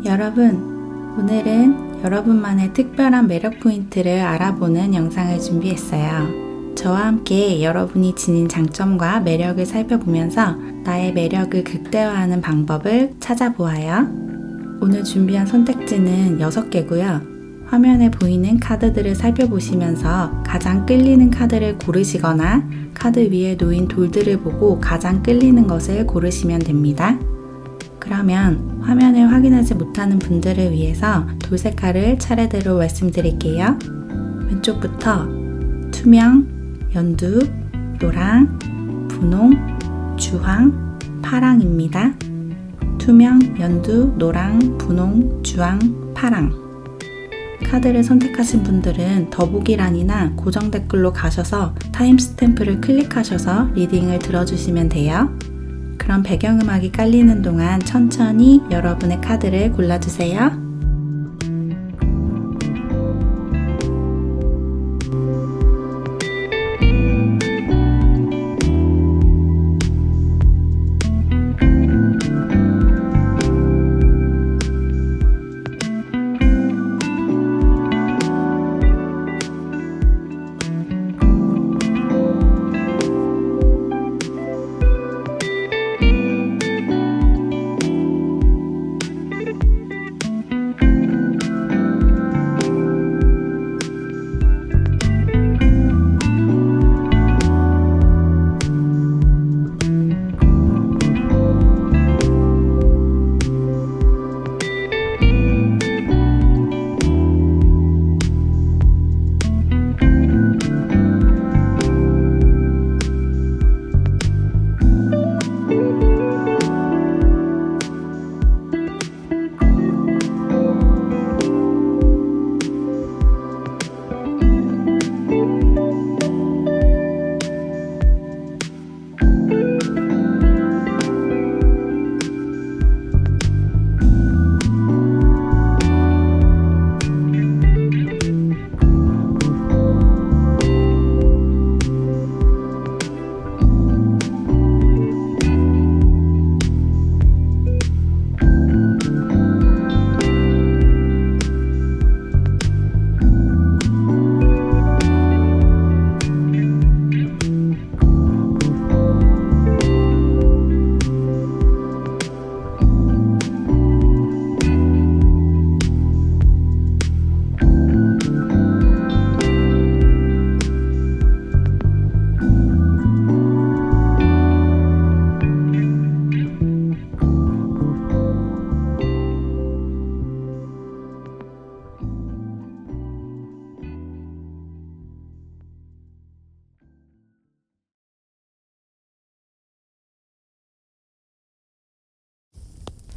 여러분, 오늘은 여러분만의 특별한 매력 포인트를 알아보는 영상을 준비했어요. 저와 함께 여러분이 지닌 장점과 매력을 살펴보면서 나의 매력을 극대화하는 방법을 찾아보아요. 오늘 준비한 선택지는 6개고요. 화면에 보이는 카드들을 살펴보시면서 가장 끌리는 카드를 고르시거나 카드 위에 놓인 돌들을 보고 가장 끌리는 것을 고르시면 됩니다. 그러면 화면을 확인하지 못하는 분들을 위해서 돌 색깔을 차례대로 말씀드릴게요. 왼쪽부터 투명, 연두, 노랑, 분홍, 주황, 파랑입니다. 투명, 연두, 노랑, 분홍, 주황, 파랑. 카드를 선택하신 분들은 더보기란이나 고정 댓글로 가셔서 타임스탬프를 클릭하셔서 리딩을 들어주시면 돼요. 그럼 배경음악이 깔리는 동안 천천히 여러분의 카드를 골라주세요.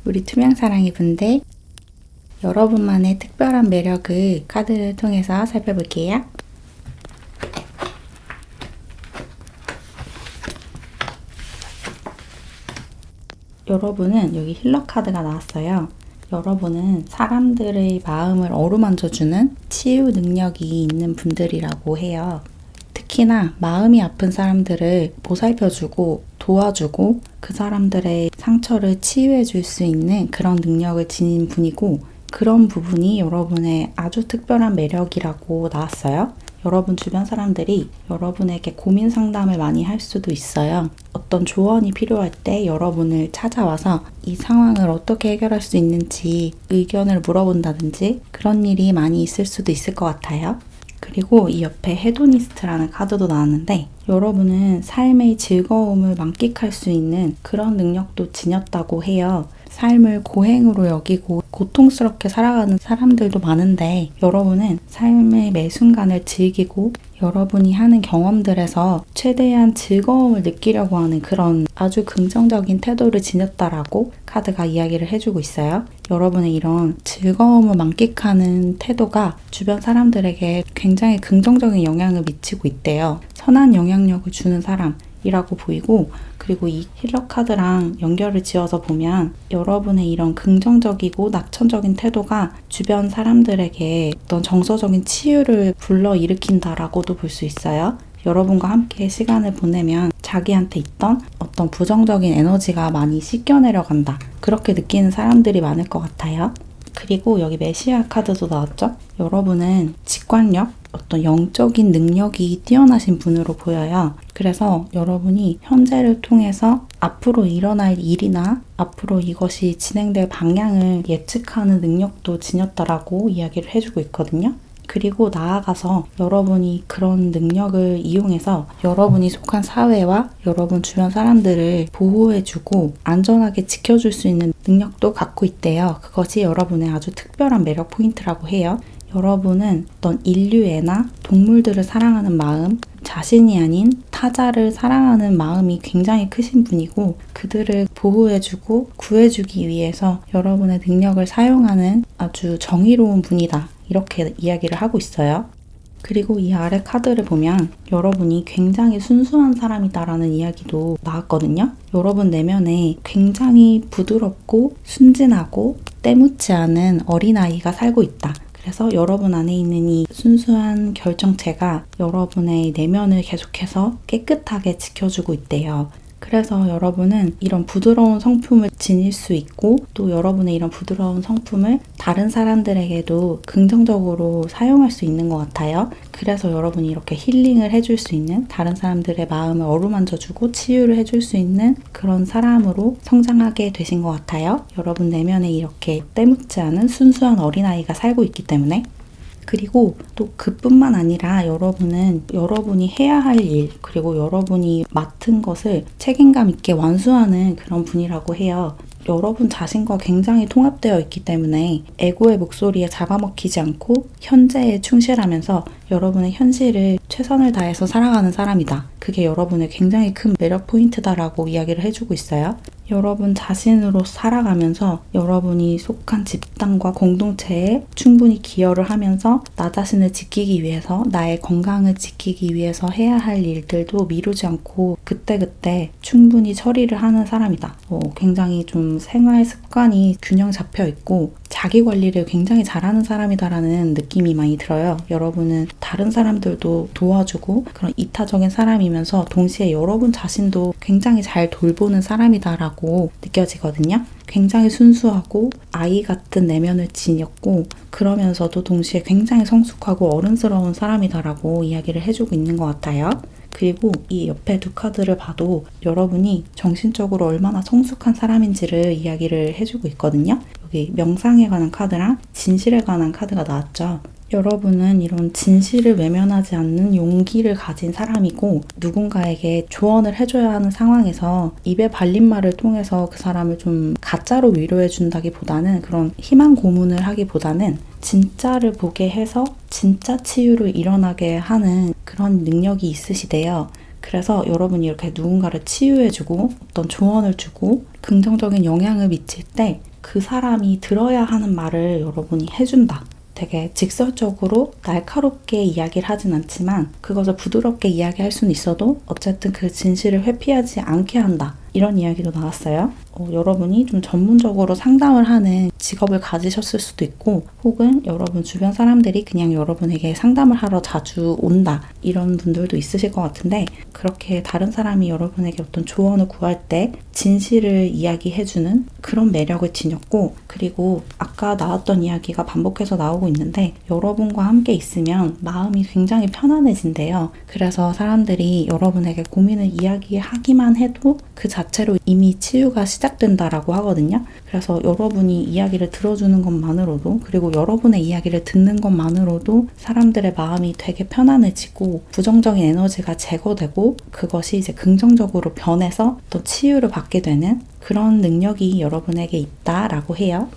우리 투명사랑이 분들, 여러분만의 특별한 매력을 카드를 통해서 살펴볼게요. 여러분은 여기 힐러 카드가 나왔어요. 여러분은 사람들의 마음을 어루만져주는 치유 능력이 있는 분들이라고 해요. 특히나 마음이 아픈 사람들을 보살펴주고 도와주고 그 사람들의 상처를 치유해 줄 수 있는 그런 능력을 지닌 분이고, 그런 부분이 여러분의 아주 특별한 매력이라고 나왔어요. 여러분 주변 사람들이 여러분에게 고민 상담을 많이 할 수도 있어요. 어떤 조언이 필요할 때 여러분을 찾아와서 이 상황을 어떻게 해결할 수 있는지 의견을 물어본다든지 그런 일이 많이 있을 수도 있을 것 같아요. 그리고 이 옆에 헤도니스트라는 카드도 나왔는데, 여러분은 삶의 즐거움을 만끽할 수 있는 그런 능력도 지녔다고 해요. 삶을 고행으로 여기고 고통스럽게 살아가는 사람들도 많은데, 여러분은 삶의 매 순간을 즐기고 여러분이 하는 경험들에서 최대한 즐거움을 느끼려고 하는 그런 아주 긍정적인 태도를 지녔다라고 카드가 이야기를 해주고 있어요. 여러분의 이런 즐거움을 만끽하는 태도가 주변 사람들에게 굉장히 긍정적인 영향을 미치고 있대요. 선한 영향력을 주는 사람이라고 보이고, 그리고 이 힐러 카드랑 연결을 지어서 보면 여러분의 이런 긍정적이고 낙천적인 태도가 주변 사람들에게 어떤 정서적인 치유를 불러일으킨다라고도 볼 수 있어요. 여러분과 함께 시간을 보내면 자기한테 있던 어떤 부정적인 에너지가 많이 씻겨내려간다, 그렇게 느끼는 사람들이 많을 것 같아요. 그리고 여기 메시아 카드도 나왔죠? 여러분은 직관력, 어떤 영적인 능력이 뛰어나신 분으로 보여요. 그래서 여러분이 현재를 통해서 앞으로 일어날 일이나 앞으로 이것이 진행될 방향을 예측하는 능력도 지녔다라고 이야기를 해주고 있거든요. 그리고 나아가서 여러분이 그런 능력을 이용해서 여러분이 속한 사회와 여러분 주변 사람들을 보호해주고 안전하게 지켜줄 수 있는 능력도 갖고 있대요. 그것이 여러분의 아주 특별한 매력 포인트라고 해요. 여러분은 어떤 인류애나 동물들을 사랑하는 마음, 자신이 아닌 타자를 사랑하는 마음이 굉장히 크신 분이고 그들을 보호해주고 구해주기 위해서 여러분의 능력을 사용하는 아주 정의로운 분이다. 이렇게 이야기를 하고 있어요. 그리고 이 아래 카드를 보면 여러분이 굉장히 순수한 사람이다라는 이야기도 나왔거든요. 여러분 내면에 굉장히 부드럽고 순진하고 때묻지 않은 어린아이가 살고 있다. 그래서 여러분 안에 있는 이 순수한 결정체가 여러분의 내면을 계속해서 깨끗하게 지켜주고 있대요. 그래서 여러분은 이런 부드러운 성품을 지닐 수 있고 또 여러분의 이런 부드러운 성품을 다른 사람들에게도 긍정적으로 사용할 수 있는 것 같아요. 그래서 여러분이 이렇게 힐링을 해줄 수 있는 다른 사람들의 마음을 어루만져주고 치유를 해줄 수 있는 그런 사람으로 성장하게 되신 것 같아요. 여러분 내면에 이렇게 때묻지 않은 순수한 어린아이가 살고 있기 때문에 그리고 또 그뿐만 아니라 여러분은 여러분이 해야 할 일 그리고 여러분이 맡은 것을 책임감 있게 완수하는 그런 분이라고 해요. 여러분 자신과 굉장히 통합되어 있기 때문에 에고의 목소리에 잡아먹히지 않고 현재에 충실하면서 여러분의 현실을 최선을 다해서 살아가는 사람이다. 그게 여러분의 굉장히 큰 매력 포인트다라고 이야기를 해주고 있어요. 여러분 자신으로 살아가면서 여러분이 속한 집단과 공동체에 충분히 기여를 하면서 나 자신을 지키기 위해서 나의 건강을 지키기 위해서 해야 할 일들도 미루지 않고 그때그때 충분히 처리를 하는 사람이다. 굉장히 좀 생활 습관이 균형 잡혀 있고 자기 관리를 굉장히 잘하는 사람이다라는 느낌이 많이 들어요. 여러분은 다른 사람들도 도와주고 그런 이타적인 사람이면서 동시에 여러분 자신도 굉장히 잘 돌보는 사람이다라고 느껴지거든요. 굉장히 순수하고 아이 같은 내면을 지녔고 그러면서도 동시에 굉장히 성숙하고 어른스러운 사람이다라고 이야기를 해주고 있는 것 같아요. 그리고 이 옆에 두 카드를 봐도 여러분이 정신적으로 얼마나 성숙한 사람인지를 이야기를 해주고 있거든요. 여기 명상에 관한 카드랑 진실에 관한 카드가 나왔죠. 여러분은 이런 진실을 외면하지 않는 용기를 가진 사람이고 누군가에게 조언을 해줘야 하는 상황에서 입에 발린 말을 통해서 그 사람을 좀 가짜로 위로해 준다기보다는 그런 희망 고문을 하기보다는 진짜를 보게 해서 진짜 치유를 일어나게 하는 그런 능력이 있으시대요. 그래서 여러분이 이렇게 누군가를 치유해주고 어떤 조언을 주고 긍정적인 영향을 미칠 때 그 사람이 들어야 하는 말을 여러분이 해준다. 되게 직설적으로 날카롭게 이야기를 하진 않지만 그것을 부드럽게 이야기할 수는 있어도 어쨌든 그 진실을 회피하지 않게 한다. 이런 이야기도 나왔어요. 여러분이 좀 전문적으로 상담을 하는 직업을 가지셨을 수도 있고 혹은 여러분 주변 사람들이 그냥 여러분에게 상담을 하러 자주 온다. 이런 분들도 있으실 것 같은데 그렇게 다른 사람이 여러분에게 어떤 조언을 구할 때 진실을 이야기해주는 그런 매력을 지녔고 그리고 아까 나왔던 이야기가 반복해서 나오고 있는데 여러분과 함께 있으면 마음이 굉장히 편안해진대요. 그래서 사람들이 여러분에게 고민을 이야기하기만 해도 그 자체로 이미 치유가 시작된다라고 하거든요. 그래서 여러분이 이야기를 들어주는 것만으로도 그리고 여러분의 이야기를 듣는 것만으로도 사람들의 마음이 되게 편안해지고 부정적인 에너지가 제거되고 그것이 이제 긍정적으로 변해서 또 치유를 받게 되는 그런 능력이 여러분에게 있다라고 해요.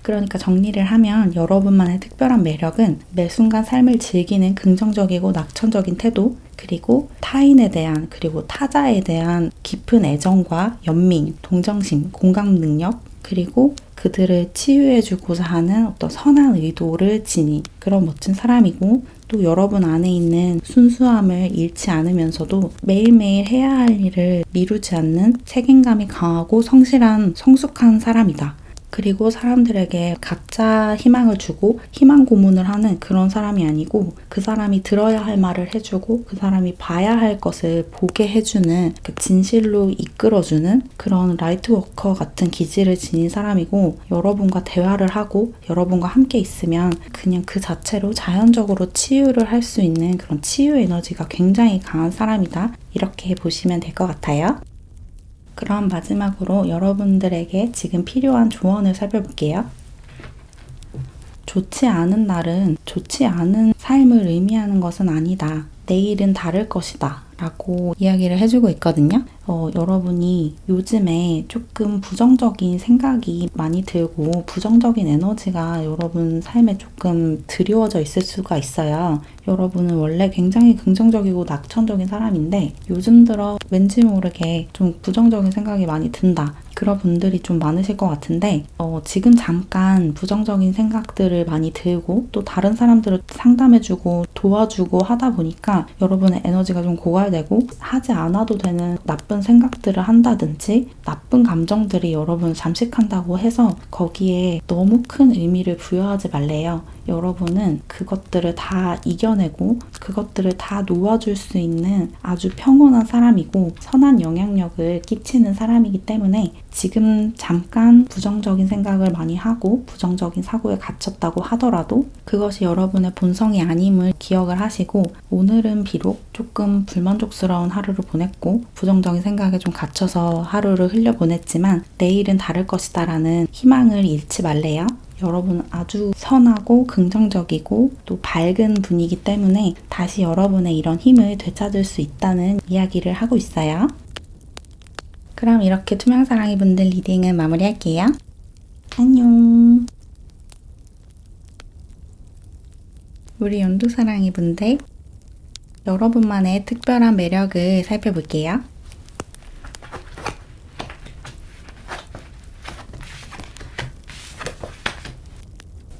그러니까 정리를 하면 여러분만의 특별한 매력은 매 순간 삶을 즐기는 긍정적이고 낙천적인 태도 그리고 타인에 대한 그리고 타자에 대한 깊은 애정과 연민, 동정심, 공감 능력 그리고 그들을 치유해주고자 하는 어떤 선한 의도를 지닌 그런 멋진 사람이고 또 여러분 안에 있는 순수함을 잃지 않으면서도 매일매일 해야 할 일을 미루지 않는 책임감이 강하고 성실한 성숙한 사람이다. 그리고 사람들에게 가짜 희망을 주고 희망 고문을 하는 그런 사람이 아니고 그 사람이 들어야 할 말을 해주고 그 사람이 봐야 할 것을 보게 해주는 그 진실로 이끌어주는 그런 라이트워커 같은 기질을 지닌 사람이고 여러분과 대화를 하고 여러분과 함께 있으면 그냥 그 자체로 자연적으로 치유를 할 수 있는 그런 치유 에너지가 굉장히 강한 사람이다. 이렇게 보시면 될 것 같아요. 그럼 마지막으로 여러분들에게 지금 필요한 조언을 살펴볼게요. 좋지 않은 날은 좋지 않은 삶을 의미하는 것은 아니다. 내일은 다를 것이다. 라고 이야기를 해주고 있거든요. 여러분이 요즘에 조금 부정적인 생각이 많이 들고 부정적인 에너지가 여러분 삶에 조금 드리워져 있을 수가 있어요. 여러분은 원래 굉장히 긍정적이고 낙천적인 사람인데 요즘 들어 왠지 모르게 좀 부정적인 생각이 많이 든다. 그런 분들이 좀 많으실 것 같은데 지금 잠깐 부정적인 생각들을 많이 들고 또 다른 사람들을 상담해주고 도와주고 하다 보니까 여러분의 에너지가 좀 고갈되고 하지 않아도 되는 나쁜 생각들을 한다든지 나쁜 감정들이 여러분을 잠식한다고 해서 거기에 너무 큰 의미를 부여하지 말래요. 여러분은 그것들을 다 이겨내고 그것들을 다 놓아줄 수 있는 아주 평온한 사람이고 선한 영향력을 끼치는 사람이기 때문에 지금 잠깐 부정적인 생각을 많이 하고 부정적인 사고에 갇혔다고 하더라도 그것이 여러분의 본성이 아님을 기억을 하시고 오늘은 비록 조금 불만족스러운 하루를 보냈고 부정적인 생각에 좀 갇혀서 하루를 흘려보냈지만 내일은 다를 것이다 라는 희망을 잃지 말래요. 여러분 아주 선하고 긍정적이고 또 밝은 분이기 때문에 다시 여러분의 이런 힘을 되찾을 수 있다는 이야기를 하고 있어요. 그럼 이렇게 투명사랑이 분들 리딩은 마무리할게요. 안녕. 우리 연두사랑이 분들 여러분만의 특별한 매력을 살펴볼게요.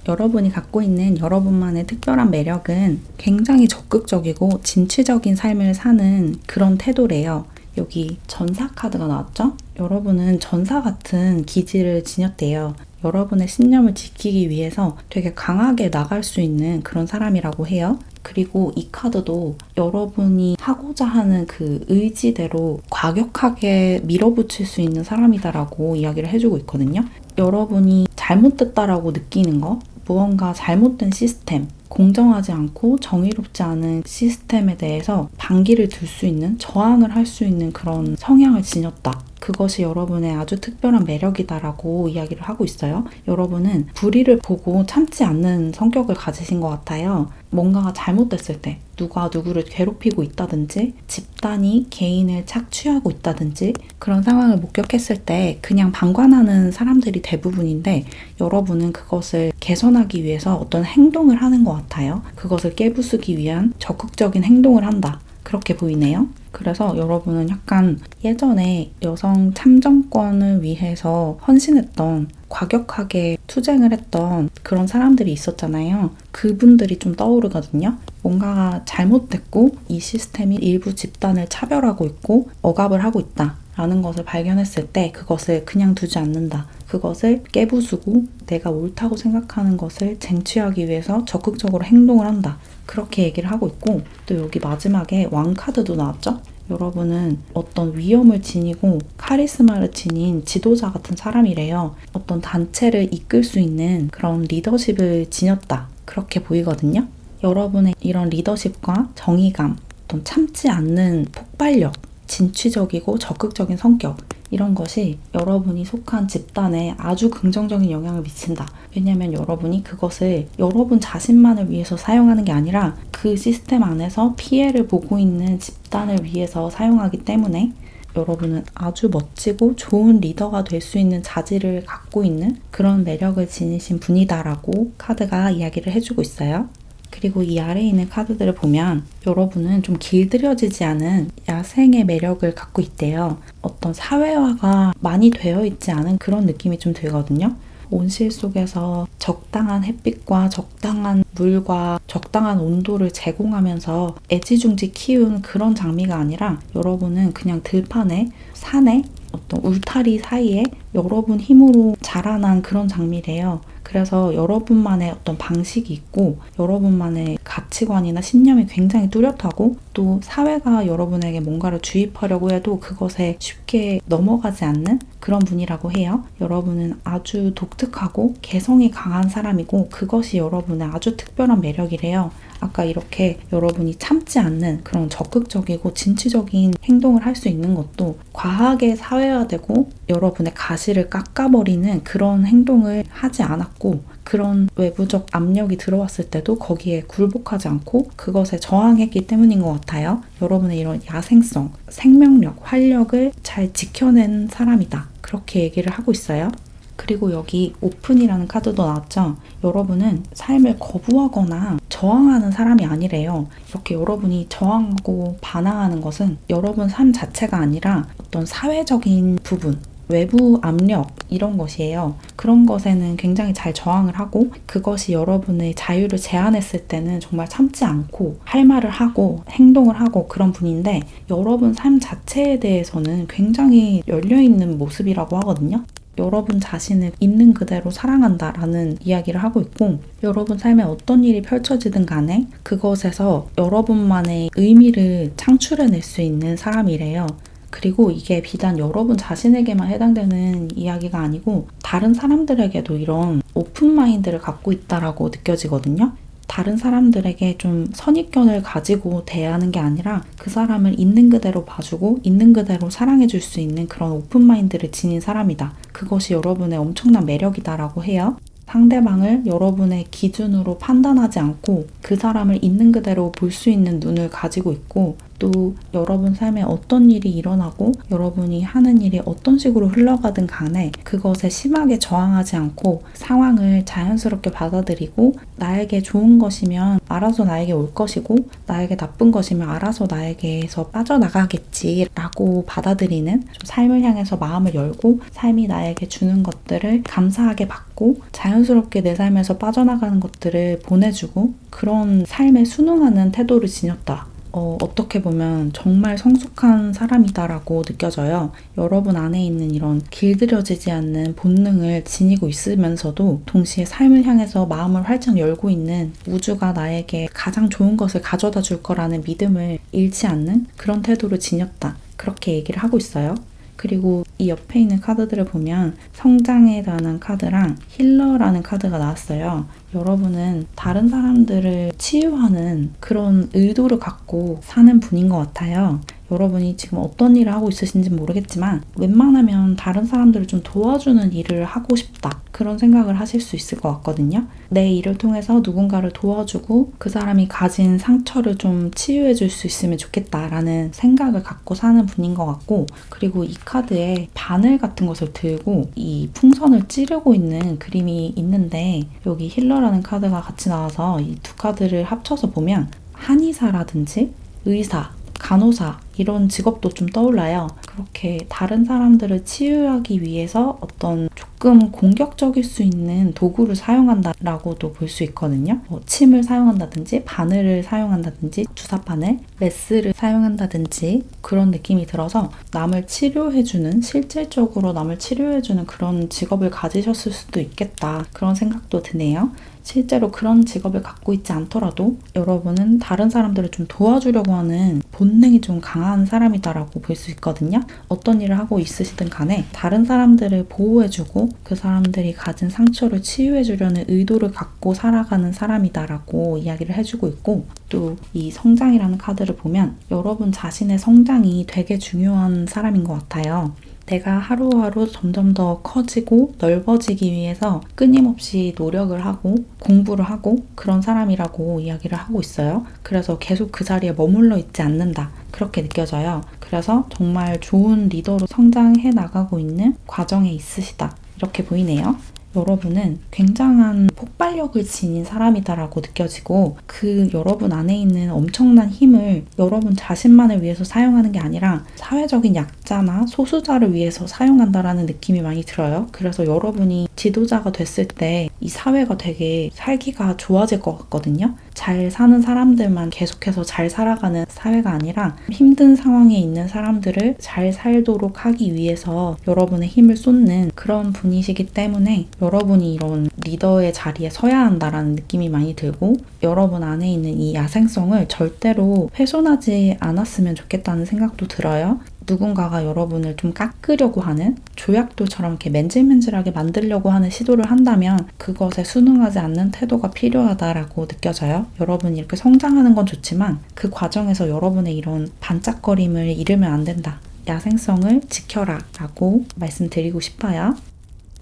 여러분이 갖고 있는 여러분만의 특별한 매력은 굉장히 적극적이고 진취적인 삶을 사는 그런 태도래요. 여기 전사 카드가 나왔죠? 여러분은 전사 같은 기질을 지녔대요. 여러분의 신념을 지키기 위해서 되게 강하게 나갈 수 있는 그런 사람이라고 해요. 그리고 이 카드도 여러분이 하고자 하는 그 의지대로 과격하게 밀어붙일 수 있는 사람이다라고 이야기를 해주고 있거든요. 여러분이 잘못됐다라고 느끼는 거, 무언가 잘못된 시스템, 공정하지 않고 정의롭지 않은 시스템에 대해서 반기를 들 수 있는, 저항을 할 수 있는 그런 성향을 지녔다. 그것이 여러분의 아주 특별한 매력이다라고 이야기를 하고 있어요. 여러분은 불의를 보고 참지 않는 성격을 가지신 것 같아요. 뭔가가 잘못됐을 때 누가 누구를 괴롭히고 있다든지 집단이 개인을 착취하고 있다든지 그런 상황을 목격했을 때 그냥 방관하는 사람들이 대부분인데 여러분은 그것을 개선하기 위해서 어떤 행동을 하는 것 같아요. 그것을 깨부수기 위한 적극적인 행동을 한다. 그렇게 보이네요. 그래서 여러분은 약간 예전에 여성 참정권을 위해서 헌신했던 과격하게 투쟁을 했던 그런 사람들이 있었잖아요. 그분들이 좀 떠오르거든요. 뭔가가 잘못됐고 이 시스템이 일부 집단을 차별하고 있고 억압을 하고 있다 라는 것을 발견했을 때 그것을 그냥 두지 않는다. 그것을 깨부수고 내가 옳다고 생각하는 것을 쟁취하기 위해서 적극적으로 행동을 한다. 그렇게 얘기를 하고 있고 또 여기 마지막에 왕카드도 나왔죠? 여러분은 어떤 위엄을 지니고 카리스마를 지닌 지도자 같은 사람이래요. 어떤 단체를 이끌 수 있는 그런 리더십을 지녔다. 그렇게 보이거든요. 여러분의 이런 리더십과 정의감, 어떤 참지 않는 폭발력, 진취적이고 적극적인 성격 이런 것이 여러분이 속한 집단에 아주 긍정적인 영향을 미친다. 왜냐하면 여러분이 그것을 여러분 자신만을 위해서 사용하는 게 아니라 그 시스템 안에서 피해를 보고 있는 집단을 위해서 사용하기 때문에 여러분은 아주 멋지고 좋은 리더가 될 수 있는 자질을 갖고 있는 그런 매력을 지니신 분이다라고 카드가 이야기를 해주고 있어요. 그리고 이 아래에 있는 카드들을 보면 여러분은 좀 길들여지지 않은 야생의 매력을 갖고 있대요. 어떤 사회화가 많이 되어 있지 않은 그런 느낌이 좀 들거든요. 온실 속에서 적당한 햇빛과 적당한 물과 적당한 온도를 제공하면서 애지중지 키운 그런 장미가 아니라 여러분은 그냥 들판에 산에 어떤 울타리 사이에 여러분 힘으로 자라난 그런 장미래요. 그래서 여러분만의 어떤 방식이 있고 여러분만의 가치관이나 신념이 굉장히 뚜렷하고 또 사회가 여러분에게 뭔가를 주입하려고 해도 그것에 쉽게 넘어가지 않는 그런 분이라고 해요. 여러분은 아주 독특하고 개성이 강한 사람이고 그것이 여러분의 아주 특별한 매력이래요. 아까 이렇게 여러분이 참지 않는 그런 적극적이고 진취적인 행동을 할 수 있는 것도 과하게 사회화되고 여러분의 가시를 깎아버리는 그런 행동을 하지 않았고 그런 외부적 압력이 들어왔을 때도 거기에 굴복하지 않고 그것에 저항했기 때문인 것 같아요. 여러분의 이런 야생성, 생명력, 활력을 잘 지켜낸 사람이다. 그렇게 얘기를 하고 있어요. 그리고 여기 오픈이라는 카드도 나왔죠. 여러분은 삶을 거부하거나 저항하는 사람이 아니래요. 이렇게 여러분이 저항하고 반항하는 것은 여러분 삶 자체가 아니라 어떤 사회적인 부분, 외부 압력 이런 것이에요. 그런 것에는 굉장히 잘 저항을 하고 그것이 여러분의 자유를 제한했을 때는 정말 참지 않고 할 말을 하고 행동을 하고 그런 분인데 여러분 삶 자체에 대해서는 굉장히 열려있는 모습이라고 하거든요. 여러분 자신을 있는 그대로 사랑한다라는 이야기를 하고 있고 여러분 삶에 어떤 일이 펼쳐지든 간에 그것에서 여러분만의 의미를 창출해낼 수 있는 사람이래요. 그리고 이게 비단 여러분 자신에게만 해당되는 이야기가 아니고 다른 사람들에게도 이런 오픈 마인드를 갖고 있다라고 느껴지거든요. 다른 사람들에게 좀 선입견을 가지고 대하는 게 아니라 그 사람을 있는 그대로 봐주고 있는 그대로 사랑해줄 수 있는 그런 오픈 마인드를 지닌 사람이다. 그것이 여러분의 엄청난 매력이다라고 해요. 상대방을 여러분의 기준으로 판단하지 않고 그 사람을 있는 그대로 볼 수 있는 눈을 가지고 있고 또 여러분 삶에 어떤 일이 일어나고 여러분이 하는 일이 어떤 식으로 흘러가든 간에 그것에 심하게 저항하지 않고 상황을 자연스럽게 받아들이고 나에게 좋은 것이면 알아서 나에게 올 것이고 나에게 나쁜 것이면 알아서 나에게서 빠져나가겠지라고 받아들이는 좀 삶을 향해서 마음을 열고 삶이 나에게 주는 것들을 감사하게 받고 자연스럽게 내 삶에서 빠져나가는 것들을 보내주고 그런 삶에 순응하는 태도를 지녔다. 어떻게 보면 정말 성숙한 사람이다라고 느껴져요. 여러분 안에 있는 이런 길들여지지 않는 본능을 지니고 있으면서도 동시에 삶을 향해서 마음을 활짝 열고 있는 우주가 나에게 가장 좋은 것을 가져다 줄 거라는 믿음을 잃지 않는 그런 태도를 지녔다. 그렇게 얘기를 하고 있어요. 그리고 이 옆에 있는 카드들을 보면 성장에 관한 카드랑 힐러라는 카드가 나왔어요. 여러분은 다른 사람들을 치유하는 그런 의도를 갖고 사는 분인 것 같아요. 여러분이 지금 어떤 일을 하고 있으신지 모르겠지만 웬만하면 다른 사람들을 좀 도와주는 일을 하고 싶다. 그런 생각을 하실 수 있을 것 같거든요. 내 일을 통해서 누군가를 도와주고 그 사람이 가진 상처를 좀 치유해 줄 수 있으면 좋겠다라는 생각을 갖고 사는 분인 것 같고 그리고 이 카드에 바늘 같은 것을 들고 이 풍선을 찌르고 있는 그림이 있는데 여기 힐러라는 카드가 같이 나와서 이 두 카드를 합쳐서 보면 한의사라든지 의사, 간호사 이런 직업도 좀 떠올라요. 그렇게 다른 사람들을 치유하기 위해서 어떤 조금 공격적일 수 있는 도구를 사용한다라고도 볼 수 있거든요. 침을 사용한다든지 바늘을 사용한다든지 주사바늘, 메스를 사용한다든지 그런 느낌이 들어서 남을 치료해주는 실질적으로 남을 치료해주는 그런 직업을 가지셨을 수도 있겠다. 그런 생각도 드네요. 실제로 그런 직업을 갖고 있지 않더라도 여러분은 다른 사람들을 좀 도와주려고 하는 본능이 좀 강한 사람이다라고 볼 수 있거든요. 어떤 일을 하고 있으시든 간에 다른 사람들을 보호해주고 그 사람들이 가진 상처를 치유해주려는 의도를 갖고 살아가는 사람이다라고 이야기를 해주고 있고 또 이 성장이라는 카드를 보면 여러분 자신의 성장이 되게 중요한 사람인 것 같아요. 내가 하루하루 점점 더 커지고 넓어지기 위해서 끊임없이 노력을 하고 공부를 하고 그런 사람이라고 이야기를 하고 있어요. 그래서 계속 그 자리에 머물러 있지 않는다. 그렇게 느껴져요. 그래서 정말 좋은 리더로 성장해 나가고 있는 과정에 있으시다. 이렇게 보이네요. 여러분은 굉장한 폭발력을 지닌 사람이다라고 느껴지고 그 여러분 안에 있는 엄청난 힘을 여러분 자신만을 위해서 사용하는 게 아니라 사회적인 약자나 소수자를 위해서 사용한다라는 느낌이 많이 들어요. 그래서 여러분이 지도자가 됐을 때 이 사회가 되게 살기가 좋아질 것 같거든요. 잘 사는 사람들만 계속해서 잘 살아가는 사회가 아니라 힘든 상황에 있는 사람들을 잘 살도록 하기 위해서 여러분의 힘을 쏟는 그런 분이시기 때문에 여러분이 이런 리더의 자리에 서야 한다라는 느낌이 많이 들고, 여러분 안에 있는 이 야생성을 절대로 훼손하지 않았으면 좋겠다는 생각도 들어요. 누군가가 여러분을 좀 깎으려고 하는, 조약돌처럼 이렇게 맨질맨질하게 만들려고 하는 시도를 한다면 그것에 순응하지 않는 태도가 필요하다라고 느껴져요. 여러분이 이렇게 성장하는 건 좋지만 그 과정에서 여러분의 이런 반짝거림을 잃으면 안 된다. 야생성을 지켜라 라고 말씀드리고 싶어요.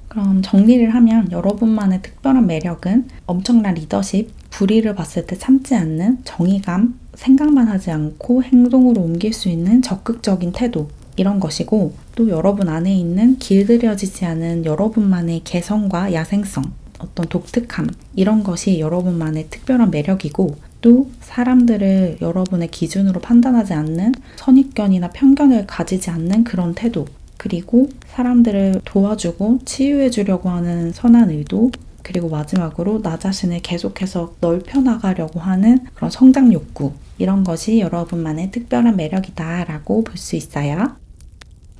그럼 정리를 하면 여러분만의 특별한 매력은 엄청난 리더십, 불의를 봤을 때 참지 않는 정의감, 생각만 하지 않고 행동으로 옮길 수 있는 적극적인 태도, 이런 것이고, 또 여러분 안에 있는 길들여지지 않은 여러분만의 개성과 야생성, 어떤 독특함, 이런 것이 여러분만의 특별한 매력이고, 또 사람들을 여러분의 기준으로 판단하지 않는 선입견이나 편견을 가지지 않는 그런 태도, 그리고 사람들을 도와주고 치유해 주려고 하는 선한 의도, 그리고 마지막으로 나 자신을 계속해서 넓혀 나가려고 하는 그런 성장 욕구, 이런 것이 여러분만의 특별한 매력이다 라고 볼 수 있어요.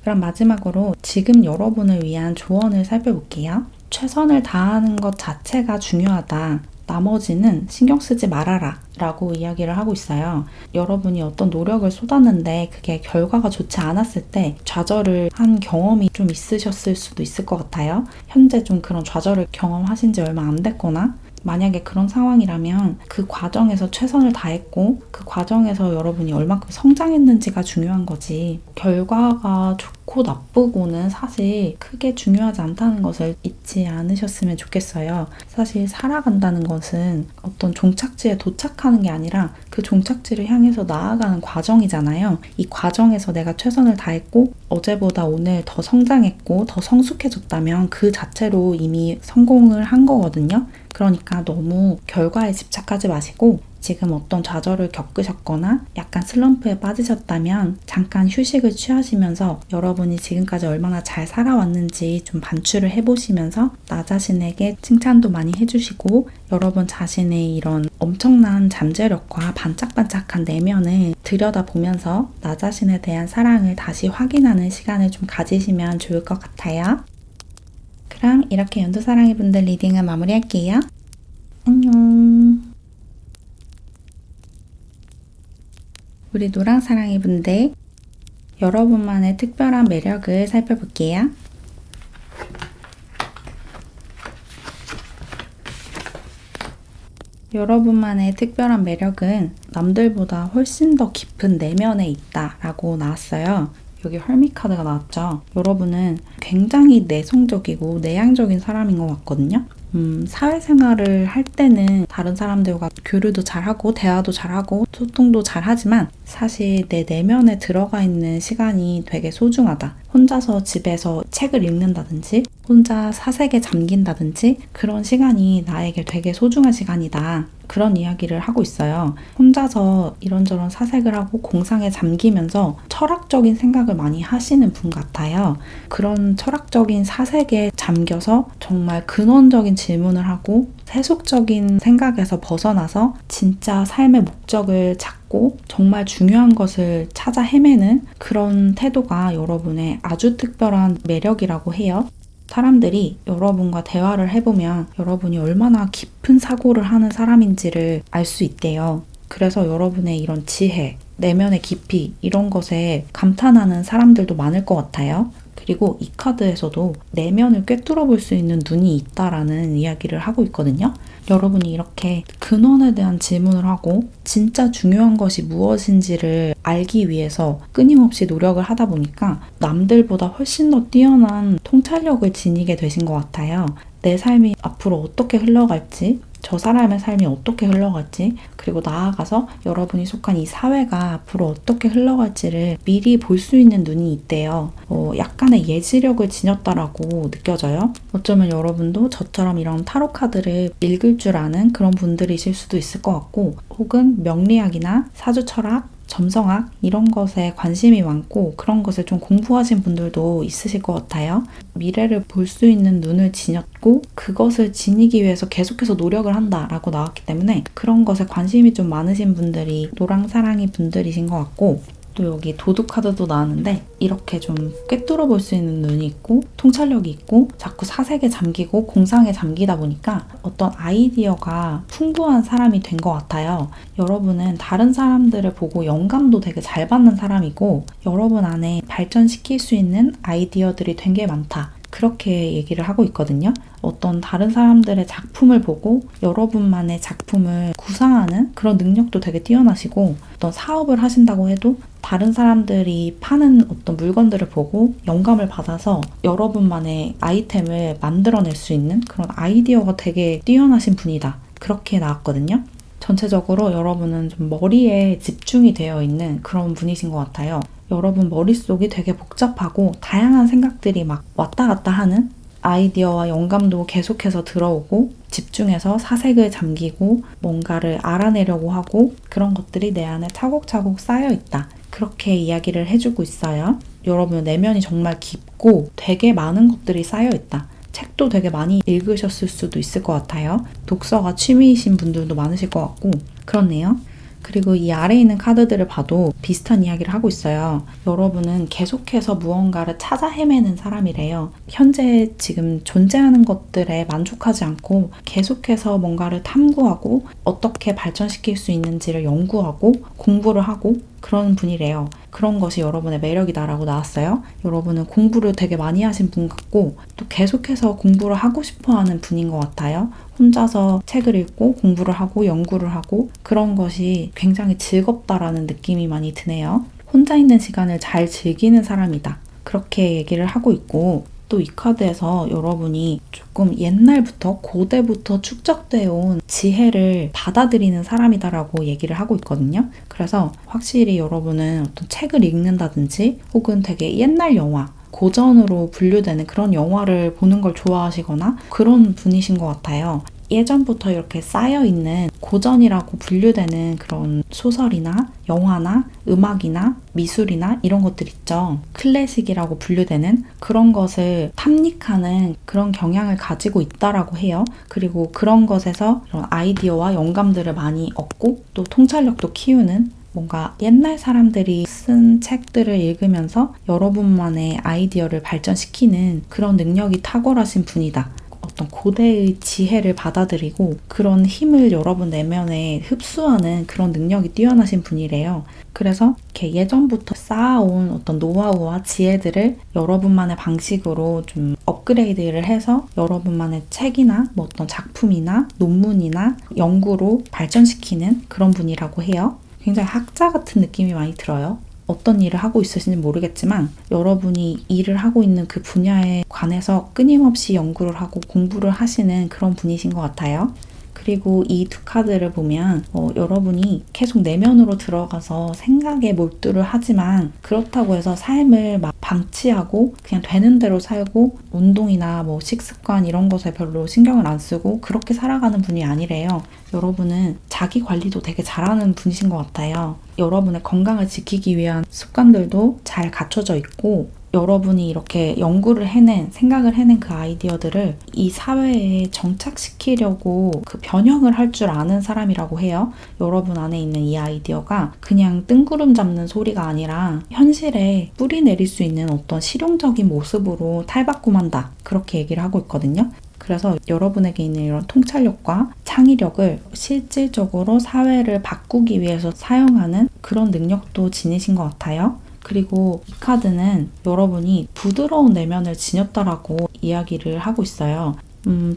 그럼 마지막으로 지금 여러분을 위한 조언을 살펴볼게요. 최선을 다하는 것 자체가 중요하다. 나머지는 신경 쓰지 말아라 라고 이야기를 하고 있어요. 여러분이 어떤 노력을 쏟았는데 그게 결과가 좋지 않았을 때 좌절을 한 경험이 좀 있으셨을 수도 있을 것 같아요. 현재 좀 그런 좌절을 경험하신 지 얼마 안 됐거나, 만약에 그런 상황이라면 그 과정에서 최선을 다했고 그 과정에서 여러분이 얼마큼 성장했는지가 중요한 거지, 결과가 좋고 나쁘고는 사실 크게 중요하지 않다는 것을 잊지 않으셨으면 좋겠어요. 사실 살아간다는 것은 어떤 종착지에 도착하는 게 아니라 그 종착지를 향해서 나아가는 과정이잖아요. 이 과정에서 내가 최선을 다했고 어제보다 오늘 더 성장했고 더 성숙해졌다면 그 자체로 이미 성공을 한 거거든요. 그러니까 너무 결과에 집착하지 마시고, 지금 어떤 좌절을 겪으셨거나 약간 슬럼프에 빠지셨다면 잠깐 휴식을 취하시면서 여러분이 지금까지 얼마나 잘 살아왔는지 좀 반추를 해보시면서 나 자신에게 칭찬도 많이 해주시고, 여러분 자신의 이런 엄청난 잠재력과 반짝반짝한 내면을 들여다보면서 나 자신에 대한 사랑을 다시 확인하는 시간을 좀 가지시면 좋을 것 같아요. 그럼 이렇게 연두사랑이 분들 리딩을 마무리할게요. 안녕. 우리 노랑사랑이 분들, 여러분만의 특별한 매력을 살펴볼게요. 여러분만의 특별한 매력은 남들보다 훨씬 더 깊은 내면에 있다라고 나왔어요. 여기 헐미 카드가 나왔죠. 여러분은 굉장히 내성적이고 내향적인 사람인 것 같거든요. 사회생활을 할 때는 다른 사람들과 교류도 잘하고 대화도 잘하고 소통도 잘하지만 사실 내 내면에 들어가 있는 시간이 되게 소중하다. 혼자서 집에서 책을 읽는다든지 혼자 사색에 잠긴다든지 그런 시간이 나에게 되게 소중한 시간이다. 그런 이야기를 하고 있어요. 혼자서 이런저런 사색을 하고 공상에 잠기면서 철학적인 생각을 많이 하시는 분 같아요. 그런 철학적인 사색에 잠겨서 정말 근원적인 질문을 하고 세속적인 생각에서 벗어나서 진짜 삶의 목적을 찾고 정말 중요한 것을 찾아 헤매는 그런 태도가 여러분의 아주 특별한 매력이라고 해요. 사람들이 여러분과 대화를 해보면 여러분이 얼마나 깊은 사고를 하는 사람인지를 알 수 있대요. 그래서 여러분의 이런 지혜, 내면의 깊이 이런 것에 감탄하는 사람들도 많을 것 같아요. 그리고 이 카드에서도 내면을 꿰뚫어 볼 수 있는 눈이 있다라는 이야기를 하고 있거든요. 여러분이 이렇게 근원에 대한 질문을 하고 진짜 중요한 것이 무엇인지를 알기 위해서 끊임없이 노력을 하다 보니까 남들보다 훨씬 더 뛰어난 통찰력을 지니게 되신 것 같아요. 내 삶이 앞으로 어떻게 흘러갈지, 저 사람의 삶이 어떻게 흘러갈지, 그리고 나아가서 여러분이 속한 이 사회가 앞으로 어떻게 흘러갈지를 미리 볼 수 있는 눈이 있대요. 약간의 예지력을 지녔다라고 느껴져요. 어쩌면 여러분도 저처럼 이런 타로 카드를 읽을 줄 아는 그런 분들이실 수도 있을 것 같고, 혹은 명리학이나 사주철학, 점성학 이런 것에 관심이 많고 그런 것을 좀 공부하신 분들도 있으실 것 같아요. 미래를 볼 수 있는 눈을 지녔고 그것을 지니기 위해서 계속해서 노력을 한다라고 나왔기 때문에 그런 것에 관심이 좀 많으신 분들이 노랑사랑이 분들이신 것 같고, 또 여기 도둑 카드도 나왔는데 이렇게 좀 꿰뚫어 볼 수 있는 눈이 있고 통찰력이 있고 자꾸 사색에 잠기고 공상에 잠기다 보니까 어떤 아이디어가 풍부한 사람이 된 것 같아요. 여러분은 다른 사람들을 보고 영감도 되게 잘 받는 사람이고 여러분 안에 발전시킬 수 있는 아이디어들이 되게 많다. 그렇게 얘기를 하고 있거든요. 어떤 다른 사람들의 작품을 보고 여러분만의 작품을 구상하는 그런 능력도 되게 뛰어나시고, 어떤 사업을 하신다고 해도 다른 사람들이 파는 어떤 물건들을 보고 영감을 받아서 여러분만의 아이템을 만들어낼 수 있는 그런 아이디어가 되게 뛰어나신 분이다. 그렇게 나왔거든요. 전체적으로 여러분은 좀 머리에 집중이 되어 있는 그런 분이신 것 같아요. 여러분 머릿속이 되게 복잡하고 다양한 생각들이 막 왔다 갔다 하는, 아이디어와 영감도 계속해서 들어오고 집중해서 사색을 잠기고 뭔가를 알아내려고 하고 그런 것들이 내 안에 차곡차곡 쌓여 있다. 그렇게 이야기를 해주고 있어요. 여러분 내면이 정말 깊고 되게 많은 것들이 쌓여 있다. 책도 되게 많이 읽으셨을 수도 있을 것 같아요. 독서가 취미이신 분들도 많으실 것 같고 그렇네요. 그리고 이 아래에 있는 카드들을 봐도 비슷한 이야기를 하고 있어요. 여러분은 계속해서 무언가를 찾아 헤매는 사람이래요. 현재 지금 존재하는 것들에 만족하지 않고 계속해서 뭔가를 탐구하고 어떻게 발전시킬 수 있는지를 연구하고 공부를 하고 그런 분이래요. 그런 것이 여러분의 매력이다라고 나왔어요. 여러분은 공부를 되게 많이 하신 분 같고 또 계속해서 공부를 하고 싶어 하는 분인 것 같아요. 혼자서 책을 읽고 공부를 하고 연구를 하고 그런 것이 굉장히 즐겁다라는 느낌이 많이 드네요. 혼자 있는 시간을 잘 즐기는 사람이다. 그렇게 얘기를 하고 있고, 또 이 카드에서 여러분이 조금 옛날부터 고대부터 축적되어 온 지혜를 받아들이는 사람이다라고 얘기를 하고 있거든요. 그래서 확실히 여러분은 어떤 책을 읽는다든지 혹은 되게 옛날 영화, 고전으로 분류되는 그런 영화를 보는 걸 좋아하시거나 그런 분이신 것 같아요. 예전부터 이렇게 쌓여있는 고전이라고 분류되는 그런 소설이나 영화나 음악이나 미술이나 이런 것들 있죠. 클래식이라고 분류되는 그런 것을 탐닉하는 그런 경향을 가지고 있다라고 해요. 그리고 그런 것에서 이런 아이디어와 영감들을 많이 얻고 또 통찰력도 키우는, 뭔가 옛날 사람들이 쓴 책들을 읽으면서 여러분만의 아이디어를 발전시키는 그런 능력이 탁월하신 분이다. 어떤 고대의 지혜를 받아들이고 그런 힘을 여러분 내면에 흡수하는 그런 능력이 뛰어나신 분이래요. 그래서 이렇게 예전부터 쌓아온 어떤 노하우와 지혜들을 여러분만의 방식으로 좀 업그레이드를 해서 여러분만의 책이나 뭐 어떤 작품이나 논문이나 연구로 발전시키는 그런 분이라고 해요. 굉장히 학자 같은 느낌이 많이 들어요. 어떤 일을 하고 있으신지 모르겠지만 여러분이 일을 하고 있는 그 분야에 관해서 끊임없이 연구를 하고 공부를 하시는 그런 분이신 것 같아요. 그리고 이 두 카드를 보면 여러분이 계속 내면으로 들어가서 생각에 몰두를 하지만 그렇다고 해서 삶을 막 방치하고 그냥 되는 대로 살고 운동이나 뭐 식습관 이런 것에 별로 신경을 안 쓰고 그렇게 살아가는 분이 아니래요. 여러분은 자기 관리도 되게 잘하는 분이신 것 같아요. 여러분의 건강을 지키기 위한 습관들도 잘 갖춰져 있고 여러분이 이렇게 연구를 해낸, 생각을 해낸 그 아이디어들을 이 사회에 정착시키려고 그 변형을 할 줄 아는 사람이라고 해요. 여러분 안에 있는 이 아이디어가 그냥 뜬구름 잡는 소리가 아니라 현실에 뿌리 내릴 수 있는 어떤 실용적인 모습으로 탈바꿈한다. 그렇게 얘기를 하고 있거든요. 그래서 여러분에게 있는 이런 통찰력과 창의력을 실질적으로 사회를 바꾸기 위해서 사용하는 그런 능력도 지니신 것 같아요. 그리고 이 카드는 여러분이 부드러운 내면을 지녔다라고 이야기를 하고 있어요.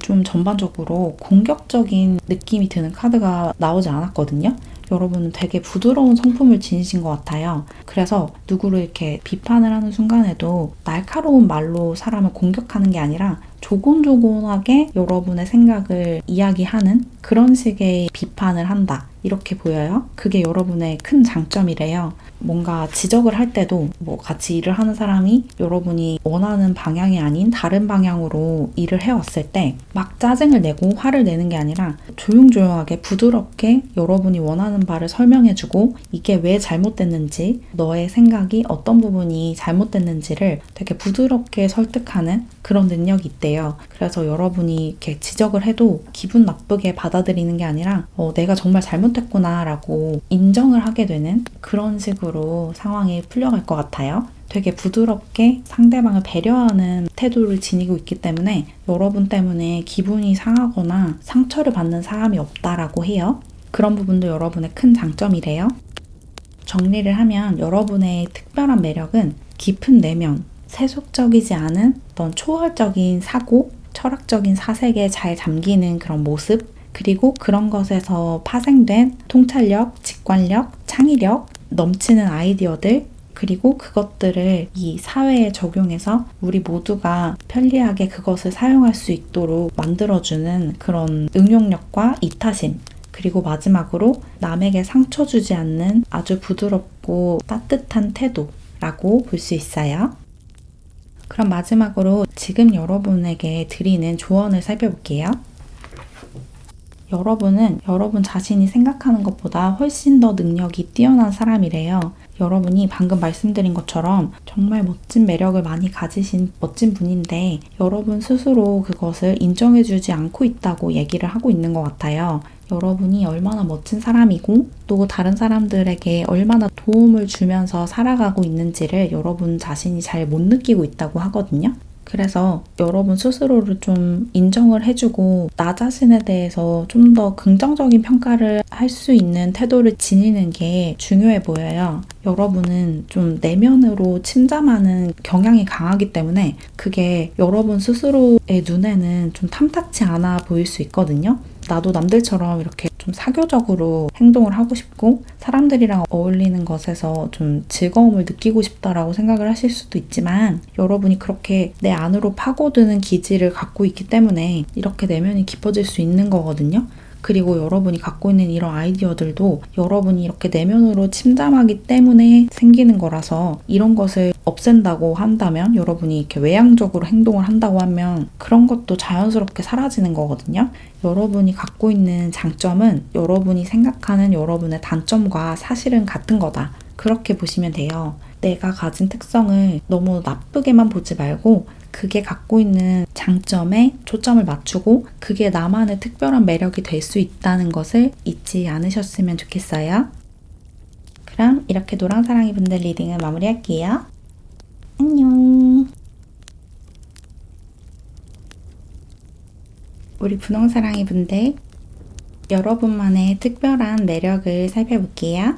좀 전반적으로 공격적인 느낌이 드는 카드가 나오지 않았거든요. 여러분은 되게 부드러운 성품을 지니신 것 같아요. 그래서 누구를 이렇게 비판을 하는 순간에도 날카로운 말로 사람을 공격하는 게 아니라 조곤조곤하게 여러분의 생각을 이야기하는 그런 식의 비판을 한다. 이렇게 보여요. 그게 여러분의 큰 장점이래요. 뭔가 지적을 할 때도 뭐 같이 일을 하는 사람이 여러분이 원하는 방향이 아닌 다른 방향으로 일을 해왔을 때 막 짜증을 내고 화를 내는 게 아니라 조용조용하게 부드럽게 여러분이 원하는 바를 설명해주고 이게 왜 잘못됐는지, 너의 생각이 어떤 부분이 잘못됐는지를 되게 부드럽게 설득하는 그런 능력이 있대요. 그래서 여러분이 이렇게 지적을 해도 기분 나쁘게 받아들이는 게 아니라 내가 정말 잘못했구나 라고 인정을 하게 되는 그런 식으로 상황이 풀려갈 것 같아요. 되게 부드럽게 상대방을 배려하는 태도를 지니고 있기 때문에 여러분 때문에 기분이 상하거나 상처를 받는 사람이 없다라고 해요. 그런 부분도 여러분의 큰 장점이래요. 정리를 하면 여러분의 특별한 매력은 깊은 내면, 세속적이지 않은 어떤 초월적인 사고, 철학적인 사색에 잘 잠기는 그런 모습, 그리고 그런 것에서 파생된 통찰력, 직관력, 창의력, 넘치는 아이디어들, 그리고 그것들을 이 사회에 적용해서 우리 모두가 편리하게 그것을 사용할 수 있도록 만들어주는 그런 응용력과 이타심, 그리고 마지막으로 남에게 상처 주지 않는 아주 부드럽고 따뜻한 태도라고 볼 수 있어요. 그럼 마지막으로 지금 여러분에게 드리는 조언을 살펴볼게요. 여러분은 여러분 자신이 생각하는 것보다 훨씬 더 능력이 뛰어난 사람이래요. 여러분이 방금 말씀드린 것처럼 정말 멋진 매력을 많이 가지신 멋진 분인데 여러분 스스로 그것을 인정해주지 않고 있다고 얘기를 하고 있는 것 같아요. 여러분이 얼마나 멋진 사람이고 또 다른 사람들에게 얼마나 도움을 주면서 살아가고 있는지를 여러분 자신이 잘 못 느끼고 있다고 하거든요. 그래서 여러분 스스로를 좀 인정을 해주고 나 자신에 대해서 좀 더 긍정적인 평가를 할 수 있는 태도를 지니는 게 중요해 보여요. 여러분은 좀 내면으로 침잠하는 경향이 강하기 때문에 그게 여러분 스스로의 눈에는 좀 탐탁치 않아 보일 수 있거든요. 나도 남들처럼 이렇게 좀 사교적으로 행동을 하고 싶고 사람들이랑 어울리는 것에서 좀 즐거움을 느끼고 싶다라고 생각을 하실 수도 있지만 여러분이 그렇게 내 안으로 파고드는 기질을 갖고 있기 때문에 이렇게 내면이 깊어질 수 있는 거거든요. 그리고 여러분이 갖고 있는 이런 아이디어들도 여러분이 이렇게 내면으로 침잠하기 때문에 생기는 거라서 이런 것을 없앤다고 한다면 여러분이 이렇게 외향적으로 행동을 한다고 하면 그런 것도 자연스럽게 사라지는 거거든요. 여러분이 갖고 있는 장점은 여러분이 생각하는 여러분의 단점과 사실은 같은 거다. 그렇게 보시면 돼요. 내가 가진 특성을 너무 나쁘게만 보지 말고 그게 갖고 있는 장점에 초점을 맞추고 그게 나만의 특별한 매력이 될 수 있다는 것을 잊지 않으셨으면 좋겠어요. 그럼 이렇게 노랑사랑이 분들 리딩을 마무리할게요. 안녕. 우리 분홍사랑이 분들, 여러분만의 특별한 매력을 살펴볼게요.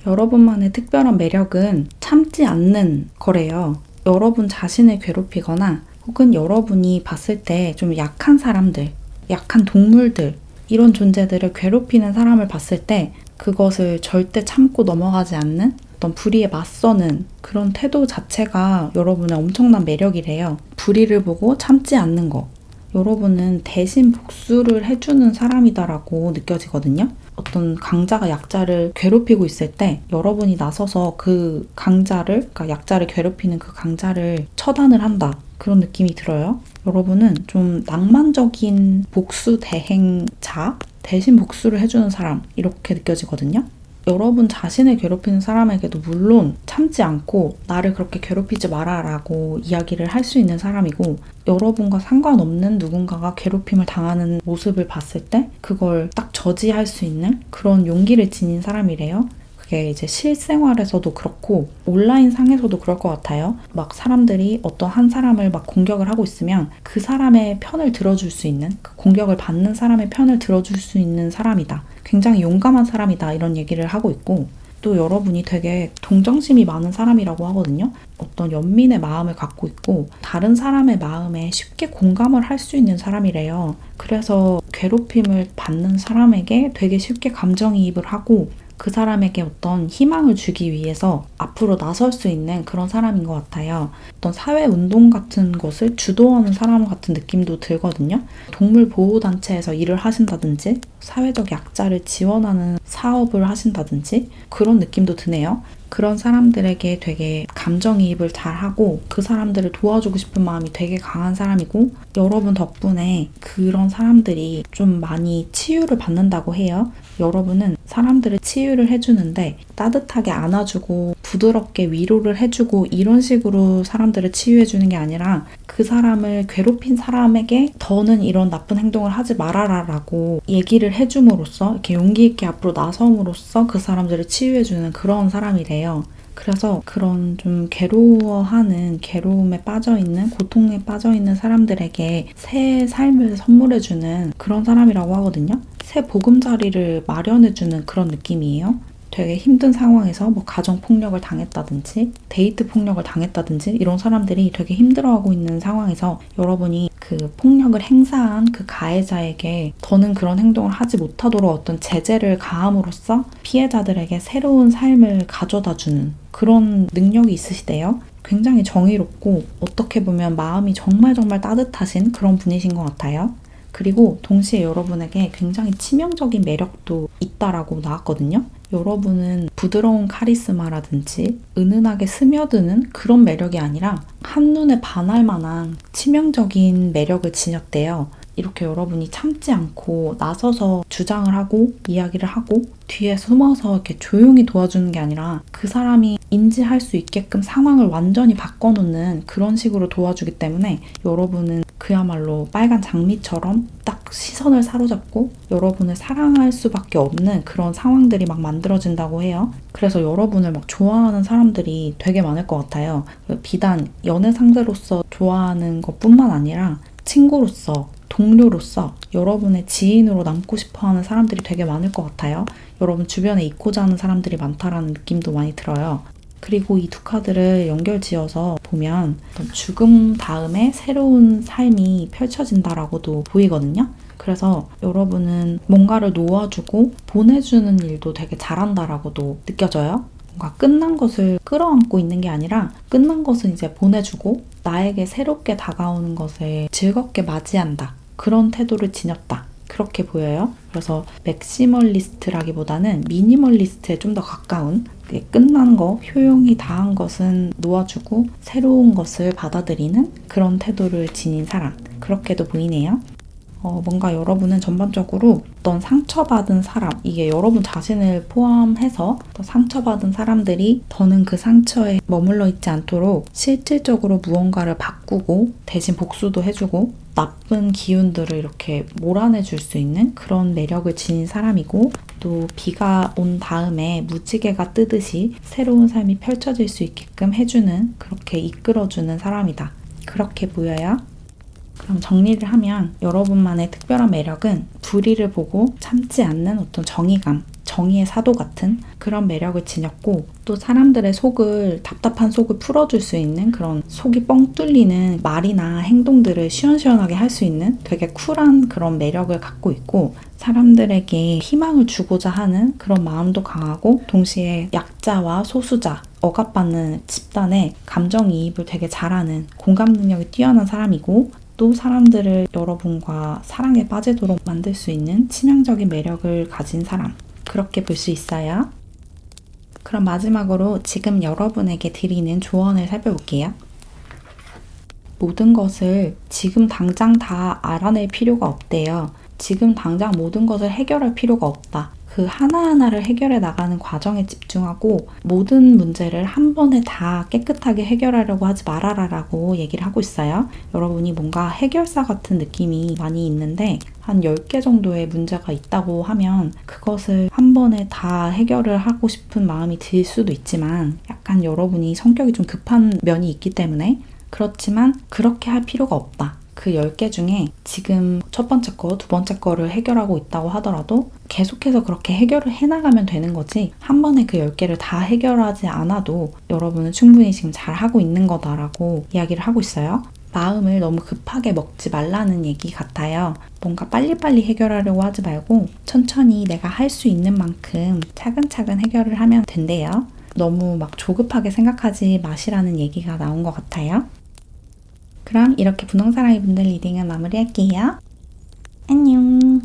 여러분만의 특별한 매력은 참지 않는 거래요. 여러분 자신을 괴롭히거나 혹은 여러분이 봤을 때 좀 약한 사람들, 약한 동물들, 이런 존재들을 괴롭히는 사람을 봤을 때 그것을 절대 참고 넘어가지 않는 어떤 불의에 맞서는 그런 태도 자체가 여러분의 엄청난 매력이래요. 불의를 보고 참지 않는 거. 여러분은 대신 복수를 해주는 사람이다라고 느껴지거든요. 어떤 강자가 약자를 괴롭히고 있을 때 여러분이 나서서 그 강자를, 그러니까 약자를 괴롭히는 그 강자를 처단을 한다. 그런 느낌이 들어요. 여러분은 좀 낭만적인 복수 대행자, 대신 복수를 해주는 사람, 이렇게 느껴지거든요. 여러분 자신을 괴롭히는 사람에게도 물론 참지 않고 나를 그렇게 괴롭히지 마라 라고 이야기를 할 수 있는 사람이고, 여러분과 상관없는 누군가가 괴롭힘을 당하는 모습을 봤을 때 그걸 딱 저지할 수 있는 그런 용기를 지닌 사람이래요. 그게 이제 실생활에서도 그렇고 온라인 상에서도 그럴 것 같아요. 막 사람들이 어떤 한 사람을 막 공격을 하고 있으면 그 사람의 편을 들어줄 수 있는, 그 공격을 받는 사람의 편을 들어줄 수 있는 사람이다. 굉장히 용감한 사람이다. 이런 얘기를 하고 있고, 또 여러분이 되게 동정심이 많은 사람이라고 하거든요. 어떤 연민의 마음을 갖고 있고 다른 사람의 마음에 쉽게 공감을 할 수 있는 사람이래요. 그래서 괴롭힘을 받는 사람에게 되게 쉽게 감정이입을 하고 그 사람에게 어떤 희망을 주기 위해서 앞으로 나설 수 있는 그런 사람인 것 같아요. 어떤 사회운동 같은 것을 주도하는 사람 같은 느낌도 들거든요. 동물보호단체에서 일을 하신다든지 사회적 약자를 지원하는 사업을 하신다든지 그런 느낌도 드네요. 그런 사람들에게 되게 감정이입을 잘하고 그 사람들을 도와주고 싶은 마음이 되게 강한 사람이고 여러분 덕분에 그런 사람들이 좀 많이 치유를 받는다고 해요. 여러분은 사람들을 치유를 해주는데 따뜻하게 안아주고 부드럽게 위로를 해주고 이런 식으로 사람들을 치유해주는 게 아니라 그 사람을 괴롭힌 사람에게 더는 이런 나쁜 행동을 하지 말아라 라고 얘기를 해줌으로써 이렇게 용기 있게 앞으로 나섬으로써 그 사람들을 치유해주는 그런 사람이래요. 그래서 그런 좀 괴로워하는, 괴로움에 빠져있는, 고통에 빠져있는 사람들에게 새 삶을 선물해주는 그런 사람이라고 하거든요. 새 보금자리를 마련해주는 그런 느낌이에요. 되게 힘든 상황에서 뭐 가정폭력을 당했다든지 데이트 폭력을 당했다든지 이런 사람들이 되게 힘들어하고 있는 상황에서 여러분이 그 폭력을 행사한 그 가해자에게 더는 그런 행동을 하지 못하도록 어떤 제재를 가함으로써 피해자들에게 새로운 삶을 가져다주는 그런 능력이 있으시대요. 굉장히 정의롭고 어떻게 보면 마음이 정말 따뜻하신 그런 분이신 것 같아요. 그리고 동시에 여러분에게 굉장히 치명적인 매력도 있다라고 나왔거든요. 여러분은 부드러운 카리스마라든지 은은하게 스며드는 그런 매력이 아니라 한눈에 반할 만한 치명적인 매력을 지녔대요. 이렇게 여러분이 참지 않고 나서서 주장을 하고 이야기를 하고 뒤에 숨어서 이렇게 조용히 도와주는 게 아니라 그 사람이 인지할 수 있게끔 상황을 완전히 바꿔놓는 그런 식으로 도와주기 때문에 여러분은 그야말로 빨간 장미처럼 딱 시선을 사로잡고 여러분을 사랑할 수밖에 없는 그런 상황들이 막 만들어진다고 해요. 그래서 여러분을 막 좋아하는 사람들이 되게 많을 것 같아요. 비단 연애 상대로서 좋아하는 것뿐만 아니라 친구로서, 동료로서 여러분의 지인으로 남고 싶어하는 사람들이 되게 많을 것 같아요. 여러분 주변에 있고자 하는 사람들이 많다라는 느낌도 많이 들어요. 그리고 이 두 카드를 연결지어서 보면 죽음 다음에 새로운 삶이 펼쳐진다라고도 보이거든요. 그래서 여러분은 뭔가를 놓아주고 보내주는 일도 되게 잘한다라고도 느껴져요. 뭔가 끝난 것을 끌어안고 있는 게 아니라 끝난 것은 이제 보내주고 나에게 새롭게 다가오는 것을 즐겁게 맞이한다. 그런 태도를 지녔다. 그렇게 보여요. 그래서 맥시멀리스트라기보다는 미니멀리스트에 좀 더 가까운 끝난 거, 효용이 다한 것은 놓아주고 새로운 것을 받아들이는 그런 태도를 지닌 사람. 그렇게도 보이네요. 뭔가 여러분은 전반적으로 어떤 상처받은 사람, 이게 여러분 자신을 포함해서 상처받은 사람들이 더는 그 상처에 머물러 있지 않도록 실질적으로 무언가를 바꾸고 대신 복수도 해주고 나쁜 기운들을 이렇게 몰아내줄 수 있는 그런 매력을 지닌 사람이고 또 비가 온 다음에 무지개가 뜨듯이 새로운 삶이 펼쳐질 수 있게끔 해주는 그렇게 이끌어주는 사람이다. 그렇게 보여요. 그럼 정리를 하면 여러분만의 특별한 매력은 불의를 보고 참지 않는 어떤 정의감, 정의의 사도 같은 그런 매력을 지녔고 또 사람들의 속을 답답한 속을 풀어줄 수 있는 그런 속이 뻥 뚫리는 말이나 행동들을 시원시원하게 할 수 있는 되게 쿨한 그런 매력을 갖고 있고 사람들에게 희망을 주고자 하는 그런 마음도 강하고 동시에 약자와 소수자, 억압받는 집단의 감정이입을 되게 잘하는 공감 능력이 뛰어난 사람이고 또 사람들을 여러분과 사랑에 빠지도록 만들 수 있는 치명적인 매력을 가진 사람. 그렇게 볼 수 있어요. 그럼 마지막으로 지금 여러분에게 드리는 조언을 살펴볼게요. 모든 것을 지금 당장 다 알아낼 필요가 없대요. 지금 당장 모든 것을 해결할 필요가 없다. 그 하나하나를 해결해 나가는 과정에 집중하고 모든 문제를 한 번에 다 깨끗하게 해결하려고 하지 말아라라고 얘기를 하고 있어요. 여러분이 뭔가 해결사 같은 느낌이 많이 있는데 한 10개 정도의 문제가 있다고 하면 그것을 한 번에 다 해결을 하고 싶은 마음이 들 수도 있지만 약간 여러분이 성격이 좀 급한 면이 있기 때문에 그렇지만 그렇게 할 필요가 없다. 그 10개 중에 지금 첫 번째 거, 두 번째 거를 해결하고 있다고 하더라도 계속해서 그렇게 해결을 해나가면 되는 거지 한 번에 그 10개를 다 해결하지 않아도 여러분은 충분히 지금 잘하고 있는 거다라고 이야기를 하고 있어요. 마음을 너무 급하게 먹지 말라는 얘기 같아요. 뭔가 빨리빨리 해결하려고 하지 말고 천천히 내가 할 수 있는 만큼 차근차근 해결을 하면 된대요. 너무 막 조급하게 생각하지 마시라는 얘기가 나온 것 같아요. 그럼 이렇게 분홍사랑이 분들 리딩을 마무리할게요. 안녕.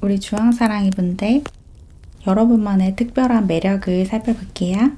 우리 주황사랑이 분들, 여러분만의 특별한 매력을 살펴볼게요.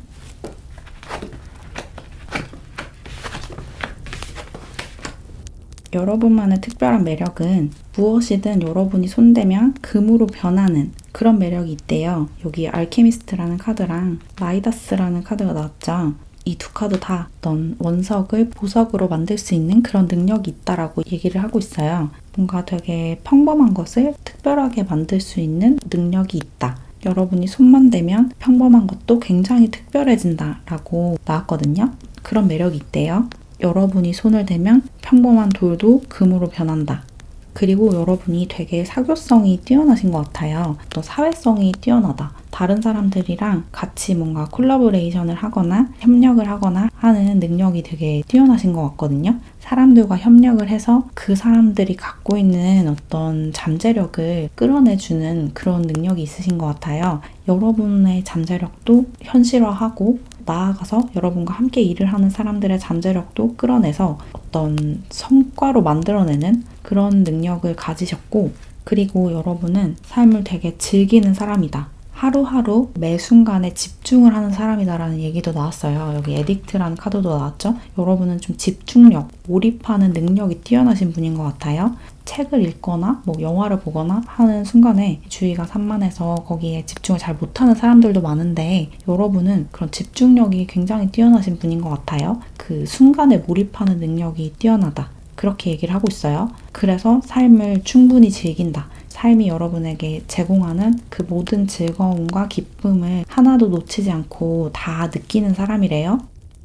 여러분만의 특별한 매력은 무엇이든 여러분이 손대면 금으로 변하는 그런 매력이 있대요. 여기 알케미스트라는 카드랑 마이다스라는 카드가 나왔죠. 이 두 카드 다 어떤 원석을 보석으로 만들 수 있는 그런 능력이 있다라고 얘기를 하고 있어요. 뭔가 되게 평범한 것을 특별하게 만들 수 있는 능력이 있다. 여러분이 손만 대면 평범한 것도 굉장히 특별해진다라고 나왔거든요. 그런 매력이 있대요. 여러분이 손을 대면 평범한 돌도 금으로 변한다. 그리고 여러분이 되게 사교성이 뛰어나신 것 같아요. 또 사회성이 뛰어나다. 다른 사람들이랑 같이 뭔가 콜라보레이션을 하거나 협력을 하거나 하는 능력이 되게 뛰어나신 것 같거든요. 사람들과 협력을 해서 그 사람들이 갖고 있는 어떤 잠재력을 끌어내주는 그런 능력이 있으신 것 같아요. 여러분의 잠재력도 현실화하고 나아가서 여러분과 함께 일을 하는 사람들의 잠재력도 끌어내서 어떤 성과로 만들어내는 그런 능력을 가지셨고, 그리고 여러분은 삶을 되게 즐기는 사람이다. 하루하루 매 순간에 집중을 하는 사람이다라는 얘기도 나왔어요. 여기 에딕트라는 카드도 나왔죠. 여러분은 좀 집중력, 몰입하는 능력이 뛰어나신 분인 것 같아요. 책을 읽거나 뭐 영화를 보거나 하는 순간에 주의가 산만해서 거기에 집중을 잘 못하는 사람들도 많은데, 여러분은 그런 집중력이 굉장히 뛰어나신 분인 것 같아요. 그 순간에 몰입하는 능력이 뛰어나다. 그렇게 얘기를 하고 있어요. 그래서 삶을 충분히 즐긴다. 삶이 여러분에게 제공하는 그 모든 즐거움과 기쁨을 하나도 놓치지 않고 다 느끼는 사람이래요.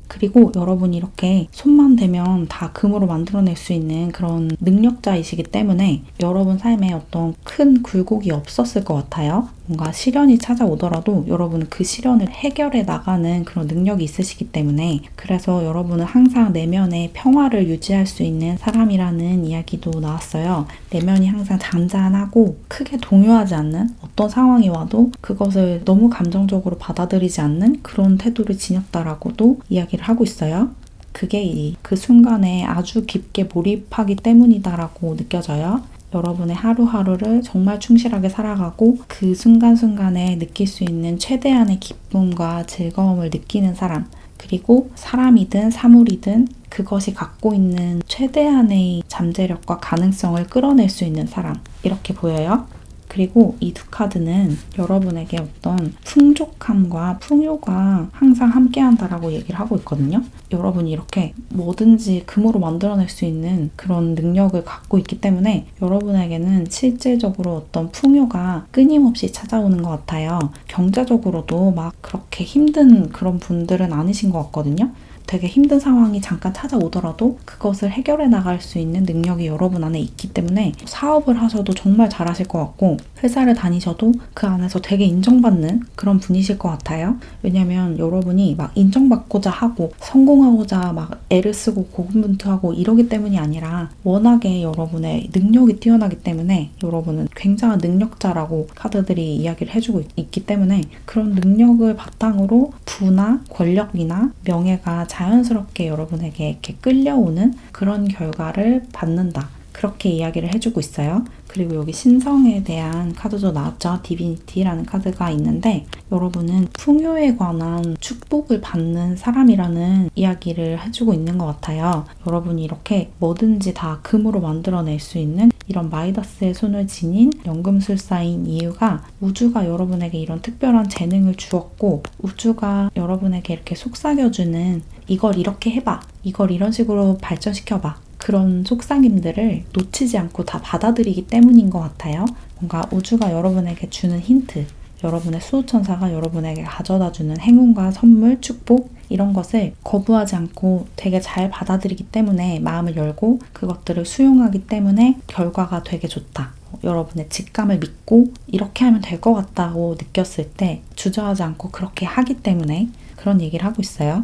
그리고 여러분이 이렇게 손만 대면 다 금으로 만들어낼 수 있는 그런 능력자이시기 때문에 여러분 삶에 어떤 큰 굴곡이 없었을 것 같아요. 뭔가 시련이 찾아오더라도 여러분은 그 시련을 해결해 나가는 그런 능력이 있으시기 때문에, 그래서 여러분은 항상 내면의 평화를 유지할 수 있는 사람이라는 이야기도 나왔어요. 내면이 항상 잔잔하고 크게 동요하지 않는, 어떤 상황이 와도 그것을 너무 감정적으로 받아들이지 않는 그런 태도를 지녔다라고도 이야기를 하고 있어요. 그게 그 순간에 아주 깊게 몰입하기 때문이다라고 느껴져요. 여러분의 하루하루를 정말 충실하게 살아가고 그 순간순간에 느낄 수 있는 최대한의 기쁨과 즐거움을 느끼는 사람, 그리고 사람이든 사물이든 그것이 갖고 있는 최대한의 잠재력과 가능성을 끌어낼 수 있는 사람, 이렇게 보여요. 그리고 이 두 카드는 여러분에게 어떤 풍족함과 풍요가 항상 함께한다라고 얘기를 하고 있거든요. 여러분이 이렇게 뭐든지 금으로 만들어낼 수 있는 그런 능력을 갖고 있기 때문에 여러분에게는 실질적으로 어떤 풍요가 끊임없이 찾아오는 것 같아요. 경제적으로도 막 그렇게 힘든 그런 분들은 아니신 것 같거든요. 되게 힘든 상황이 잠깐 찾아오더라도 그것을 해결해 나갈 수 있는 능력이 여러분 안에 있기 때문에 사업을 하셔도 정말 잘하실 것 같고, 회사를 다니셔도 그 안에서 되게 인정받는 그런 분이실 것 같아요. 왜냐면 여러분이 막 인정받고자 하고 성공하고자 막 애를 쓰고 고군분투하고 이러기 때문이 아니라 워낙에 여러분의 능력이 뛰어나기 때문에, 여러분은 굉장한 능력자라고 카드들이 이야기를 해주고 있기 때문에 그런 능력을 바탕으로 부나 권력이나 명예가 자연스럽게 여러분에게 이렇게 끌려오는 그런 결과를 받는다. 그렇게 이야기를 해주고 있어요. 그리고 여기 신성에 대한 카드도 나왔죠. 디비니티라는 카드가 있는데, 여러분은 풍요에 관한 축복을 받는 사람이라는 이야기를 해주고 있는 것 같아요. 여러분이 이렇게 뭐든지 다 금으로 만들어낼 수 있는 이런 마이다스의 손을 지닌 연금술사인 이유가, 우주가 여러분에게 이런 특별한 재능을 주었고, 우주가 여러분에게 이렇게 속삭여주는 이걸 이렇게 해봐, 이걸 이런 식으로 발전시켜봐, 그런 속삭임들을 놓치지 않고 다 받아들이기 때문인 것 같아요. 뭔가 우주가 여러분에게 주는 힌트, 여러분의 수호천사가 여러분에게 가져다주는 행운과 선물, 축복, 이런 것을 거부하지 않고 되게 잘 받아들이기 때문에, 마음을 열고 그것들을 수용하기 때문에 결과가 되게 좋다. 여러분의 직감을 믿고 이렇게 하면 될 것 같다고 느꼈을 때 주저하지 않고 그렇게 하기 때문에 그런 얘기를 하고 있어요.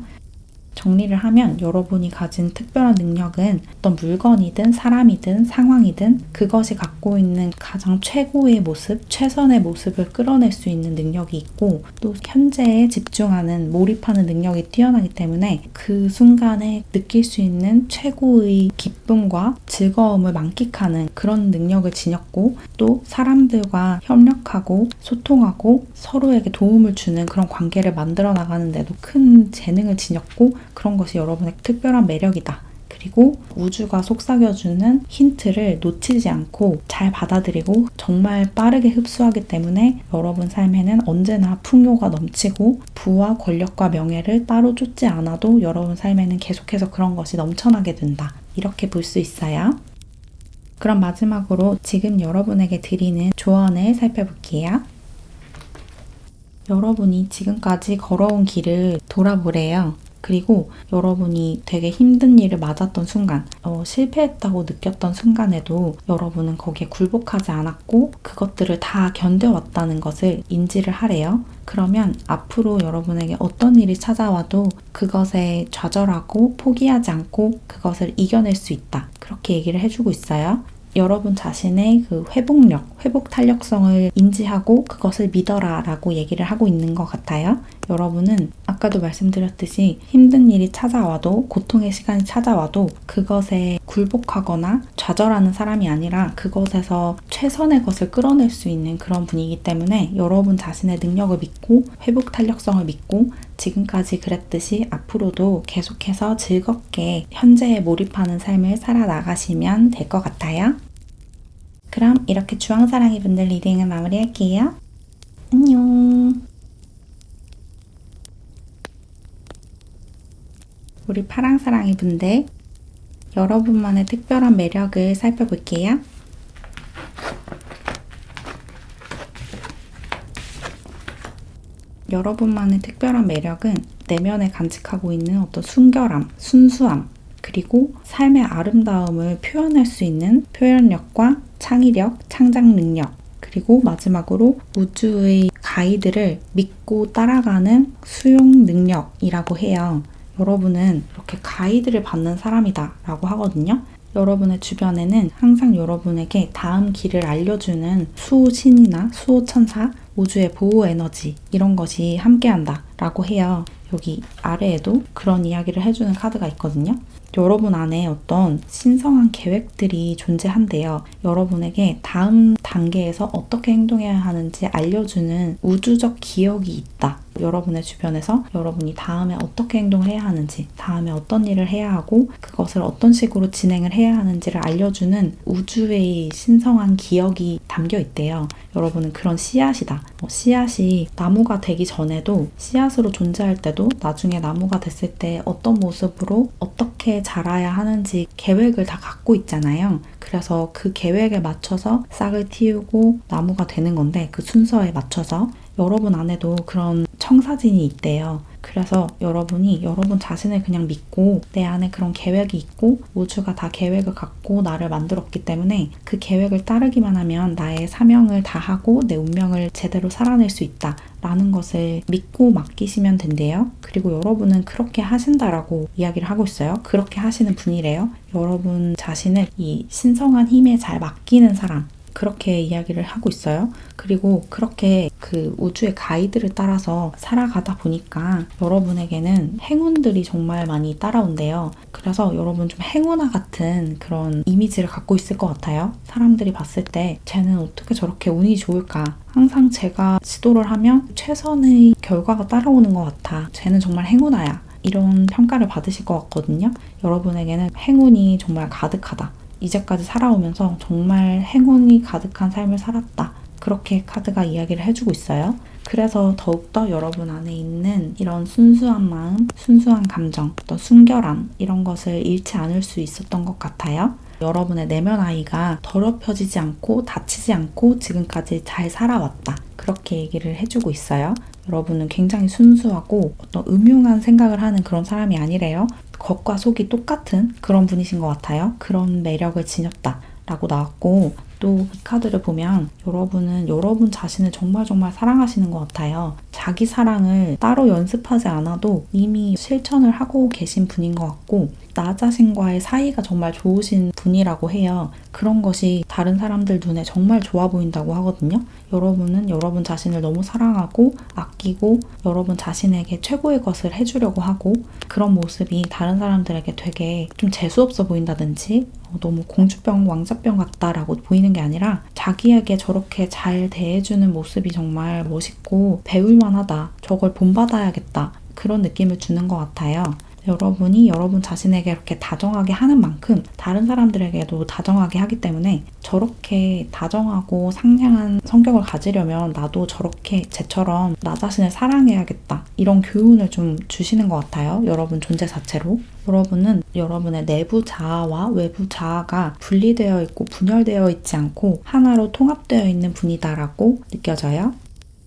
정리를 하면 여러분이 가진 특별한 능력은 어떤 물건이든 사람이든 상황이든 그것이 갖고 있는 가장 최고의 모습, 최선의 모습을 끌어낼 수 있는 능력이 있고 또 현재에 집중하는, 몰입하는 능력이 뛰어나기 때문에 그 순간에 느낄 수 있는 최고의 기쁨과 즐거움을 만끽하는 그런 능력을 지녔고 또 사람들과 협력하고 소통하고 서로에게 도움을 주는 그런 관계를 만들어 나가는데도 큰 재능을 지녔고 그런 것이 여러분의 특별한 매력이다. 그리고 우주가 속삭여주는 힌트를 놓치지 않고 잘 받아들이고 정말 빠르게 흡수하기 때문에 여러분 삶에는 언제나 풍요가 넘치고 부와 권력과 명예를 따로 쫓지 않아도 여러분 삶에는 계속해서 그런 것이 넘쳐나게 된다. 이렇게 볼 수 있어요. 그럼 마지막으로 지금 여러분에게 드리는 조언을 살펴볼게요. 여러분이 지금까지 걸어온 길을 돌아보래요. 그리고 여러분이 되게 힘든 일을 맞았던 순간, 실패했다고 느꼈던 순간에도 여러분은 거기에 굴복하지 않았고 그것들을 다 견뎌왔다는 것을 인지를 하래요. 그러면 앞으로 여러분에게 어떤 일이 찾아와도 그것에 좌절하고 포기하지 않고 그것을 이겨낼 수 있다. 그렇게 얘기를 해주고 있어요. 여러분 자신의 그 회복력, 회복 탄력성을 인지하고 그것을 믿어라 라고 얘기를 하고 있는 것 같아요. 여러분은 아까도 말씀드렸듯이 힘든 일이 찾아와도 고통의 시간이 찾아와도 그것에 굴복하거나 좌절하는 사람이 아니라 그것에서 최선의 것을 끌어낼 수 있는 그런 분이기 때문에 여러분 자신의 능력을 믿고 회복 탄력성을 믿고 지금까지 그랬듯이 앞으로도 계속해서 즐겁게 현재에 몰입하는 삶을 살아나가시면 될 것 같아요. 그럼 이렇게 주황사랑이 분들 리딩을 마무리할게요. 안녕. 우리 파랑사랑이 분들, 여러분만의 특별한 매력을 살펴볼게요. 여러분만의 특별한 매력은 내면에 간직하고 있는 어떤 순결함, 순수함, 그리고 삶의 아름다움을 표현할 수 있는 표현력과 창의력, 창작 능력, 그리고 마지막으로 우주의 가이드를 믿고 따라가는 수용 능력이라고 해요. 여러분은 이렇게 가이드를 받는 사람이다 라고 하거든요. 여러분의 주변에는 항상 여러분에게 다음 길을 알려주는 수호신이나 수호천사, 우주의 보호 에너지 이런 것이 함께한다 라고 해요. 여기 아래에도 그런 이야기를 해주는 카드가 있거든요. 여러분 안에 어떤 신성한 계획들이 존재한대요. 여러분에게 다음 단계에서 어떻게 행동해야 하는지 알려주는 우주적 기억이 있다. 여러분의 주변에서 여러분이 다음에 어떻게 행동을 해야 하는지, 다음에 어떤 일을 해야 하고 그것을 어떤 식으로 진행을 해야 하는지를 알려주는 우주의 신성한 기억이 담겨 있대요. 여러분은 그런 씨앗이다. 씨앗이 나무가 되기 전에도 씨앗으로 존재할 때도 나중에 나무가 됐을 때 어떤 모습으로 어떻게 자라야 하는지 계획을 다 갖고 있잖아요. 그래서 그 계획에 맞춰서 싹을 틔우고 나무가 되는 건데 그 순서에 맞춰서 여러분 안에도 그런 청사진이 있대요. 그래서 여러분이 여러분 자신을 그냥 믿고 내 안에 그런 계획이 있고 우주가 다 계획을 갖고 나를 만들었기 때문에 그 계획을 따르기만 하면 나의 사명을 다하고 내 운명을 제대로 살아낼 수 있다 라는 것을 믿고 맡기시면 된대요. 그리고 여러분은 그렇게 하신다라고 이야기를 하고 있어요. 그렇게 하시는 분이래요. 여러분 자신을 이 신성한 힘에 잘 맡기는 사람, 그렇게 이야기를 하고 있어요. 그리고 그렇게 그 우주의 가이드를 따라서 살아가다 보니까 여러분에게는 행운들이 정말 많이 따라온대요. 그래서 여러분 좀 행운아 같은 그런 이미지를 갖고 있을 것 같아요. 사람들이 봤을 때 쟤는 어떻게 저렇게 운이 좋을까? 항상 제가 시도를 하면 최선의 결과가 따라오는 것 같아. 쟤는 정말 행운아야. 이런 평가를 받으실 것 같거든요. 여러분에게는 행운이 정말 가득하다. 이제까지 살아오면서 정말 행운이 가득한 삶을 살았다. 그렇게 카드가 이야기를 해주고 있어요. 그래서 더욱더 여러분 안에 있는 이런 순수한 마음, 순수한 감정, 어떤 순결함 이런 것을 잃지 않을 수 있었던 것 같아요. 여러분의 내면 아이가 더럽혀지지 않고 다치지 않고 지금까지 잘 살아왔다. 그렇게 얘기를 해주고 있어요. 여러분은 굉장히 순수하고 어떤 음흉한 생각을 하는 그런 사람이 아니래요. 겉과 속이 똑같은 그런 분이신 것 같아요. 그런 매력을 지녔다 라고 나왔고 또 이 카드를 보면 여러분은 여러분 자신을 정말 사랑하시는 것 같아요. 자기 사랑을 따로 연습하지 않아도 이미 실천을 하고 계신 분인 것 같고 나 자신과의 사이가 정말 좋으신 분이라고 해요. 그런 것이 다른 사람들 눈에 정말 좋아 보인다고 하거든요. 여러분은 여러분 자신을 너무 사랑하고 아끼고 여러분 자신에게 최고의 것을 해주려고 하고 그런 모습이 다른 사람들에게 되게 좀 재수없어 보인다든지 너무 공주병, 왕자병 같다라고 보이는 게 아니라 자기에게 저렇게 잘 대해주는 모습이 정말 멋있고 배울만하다. 저걸 본받아야겠다. 그런 느낌을 주는 것 같아요. 여러분이 여러분 자신에게 이렇게 다정하게 하는 만큼 다른 사람들에게도 다정하게 하기 때문에 저렇게 다정하고 상냥한 성격을 가지려면 나도 저렇게 쟤처럼 나 자신을 사랑해야겠다. 이런 교훈을 좀 주시는 것 같아요. 여러분 존재 자체로. 여러분은 여러분의 내부 자아와 외부 자아가 분리되어 있고 분열되어 있지 않고 하나로 통합되어 있는 분이다라고 느껴져요.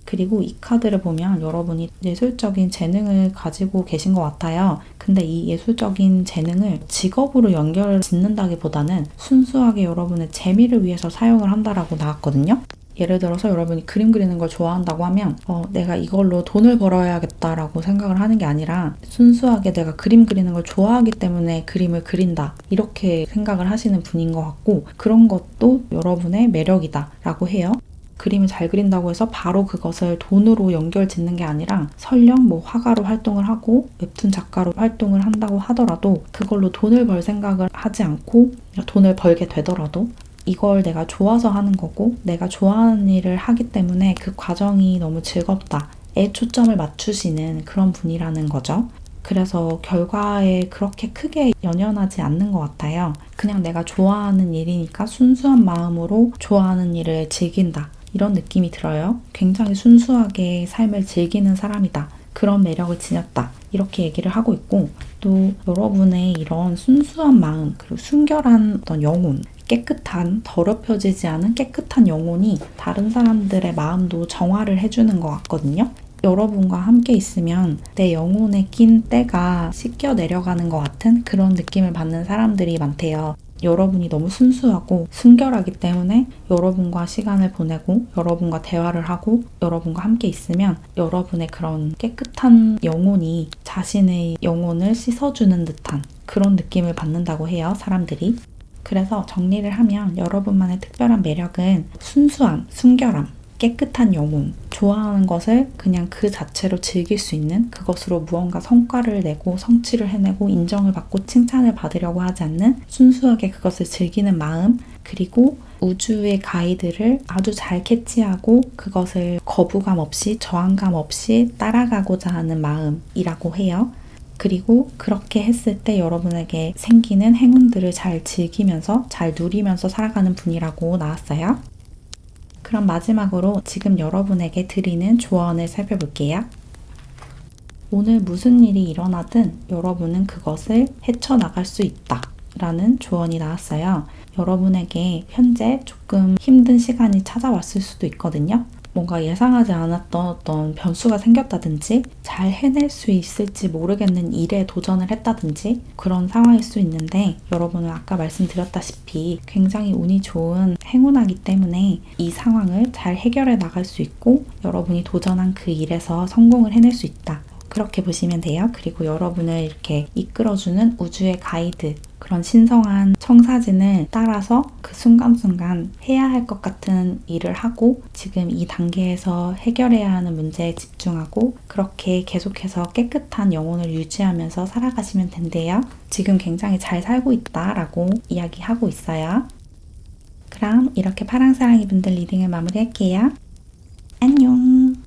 그리고 이 카드를 보면 여러분이 예술적인 재능을 가지고 계신 것 같아요. 근데 이 예술적인 재능을 직업으로 연결을 짓는다기보다는 순수하게 여러분의 재미를 위해서 사용을 한다라고 나왔거든요. 예를 들어서 여러분이 그림 그리는 걸 좋아한다고 하면 내가 이걸로 돈을 벌어야겠다라고 생각을 하는 게 아니라 순수하게 내가 그림 그리는 걸 좋아하기 때문에 그림을 그린다 이렇게 생각을 하시는 분인 것 같고 그런 것도 여러분의 매력이다 라고 해요. 그림을 잘 그린다고 해서 바로 그것을 돈으로 연결 짓는 게 아니라 설령 화가로 활동을 하고 웹툰 작가로 활동을 한다고 하더라도 그걸로 돈을 벌 생각을 하지 않고 돈을 벌게 되더라도 이걸 내가 좋아서 하는 거고 내가 좋아하는 일을 하기 때문에 그 과정이 너무 즐겁다에 초점을 맞추시는 그런 분이라는 거죠. 그래서 결과에 그렇게 크게 연연하지 않는 것 같아요. 그냥 내가 좋아하는 일이니까 순수한 마음으로 좋아하는 일을 즐긴다. 이런 느낌이 들어요. 굉장히 순수하게 삶을 즐기는 사람이다. 그런 매력을 지녔다. 이렇게 얘기를 하고 있고 또 여러분의 이런 순수한 마음 그리고 순결한 어떤 영혼 깨끗한 더럽혀지지 않은 깨끗한 영혼이 다른 사람들의 마음도 정화를 해주는 것 같거든요. 여러분과 함께 있으면 내 영혼에 낀 때가 씻겨 내려가는 것 같은 그런 느낌을 받는 사람들이 많대요. 여러분이 너무 순수하고 순결하기 때문에 여러분과 시간을 보내고 여러분과 대화를 하고 여러분과 함께 있으면 여러분의 그런 깨끗한 영혼이 자신의 영혼을 씻어주는 듯한 그런 느낌을 받는다고 해요, 사람들이. 그래서 정리를 하면 여러분만의 특별한 매력은 순수함, 순결함, 깨끗한 영혼, 좋아하는 것을 그냥 그 자체로 즐길 수 있는 그것으로 무언가 성과를 내고 성취를 해내고 인정을 받고 칭찬을 받으려고 하지 않는 순수하게 그것을 즐기는 마음 그리고 우주의 가이드를 아주 잘 캐치하고 그것을 거부감 없이 저항감 없이 따라가고자 하는 마음이라고 해요. 그리고 그렇게 했을 때 여러분에게 생기는 행운들을 잘 즐기면서 잘 누리면서 살아가는 분이라고 나왔어요. 그럼 마지막으로 지금 여러분에게 드리는 조언을 살펴볼게요. 오늘 무슨 일이 일어나든 여러분은 그것을 헤쳐나갈 수 있다 라는 조언이 나왔어요. 여러분에게 현재 조금 힘든 시간이 찾아왔을 수도 있거든요. 뭔가 예상하지 않았던 어떤 변수가 생겼다든지 잘 해낼 수 있을지 모르겠는 일에 도전을 했다든지 그런 상황일 수 있는데 여러분은 아까 말씀드렸다시피 굉장히 운이 좋은 행운하기 때문에 이 상황을 잘 해결해 나갈 수 있고 여러분이 도전한 그 일에서 성공을 해낼 수 있다. 그렇게 보시면 돼요. 그리고 여러분을 이렇게 이끌어주는 우주의 가이드 그런 신성한 청사진을 따라서 그 순간순간 해야 할 것 같은 일을 하고 지금 이 단계에서 해결해야 하는 문제에 집중하고 그렇게 계속해서 깨끗한 영혼을 유지하면서 살아가시면 된대요. 지금 굉장히 잘 살고 있다라고 이야기하고 있어요. 그럼 이렇게 파랑사랑이 분들 리딩을 마무리할게요. 안녕.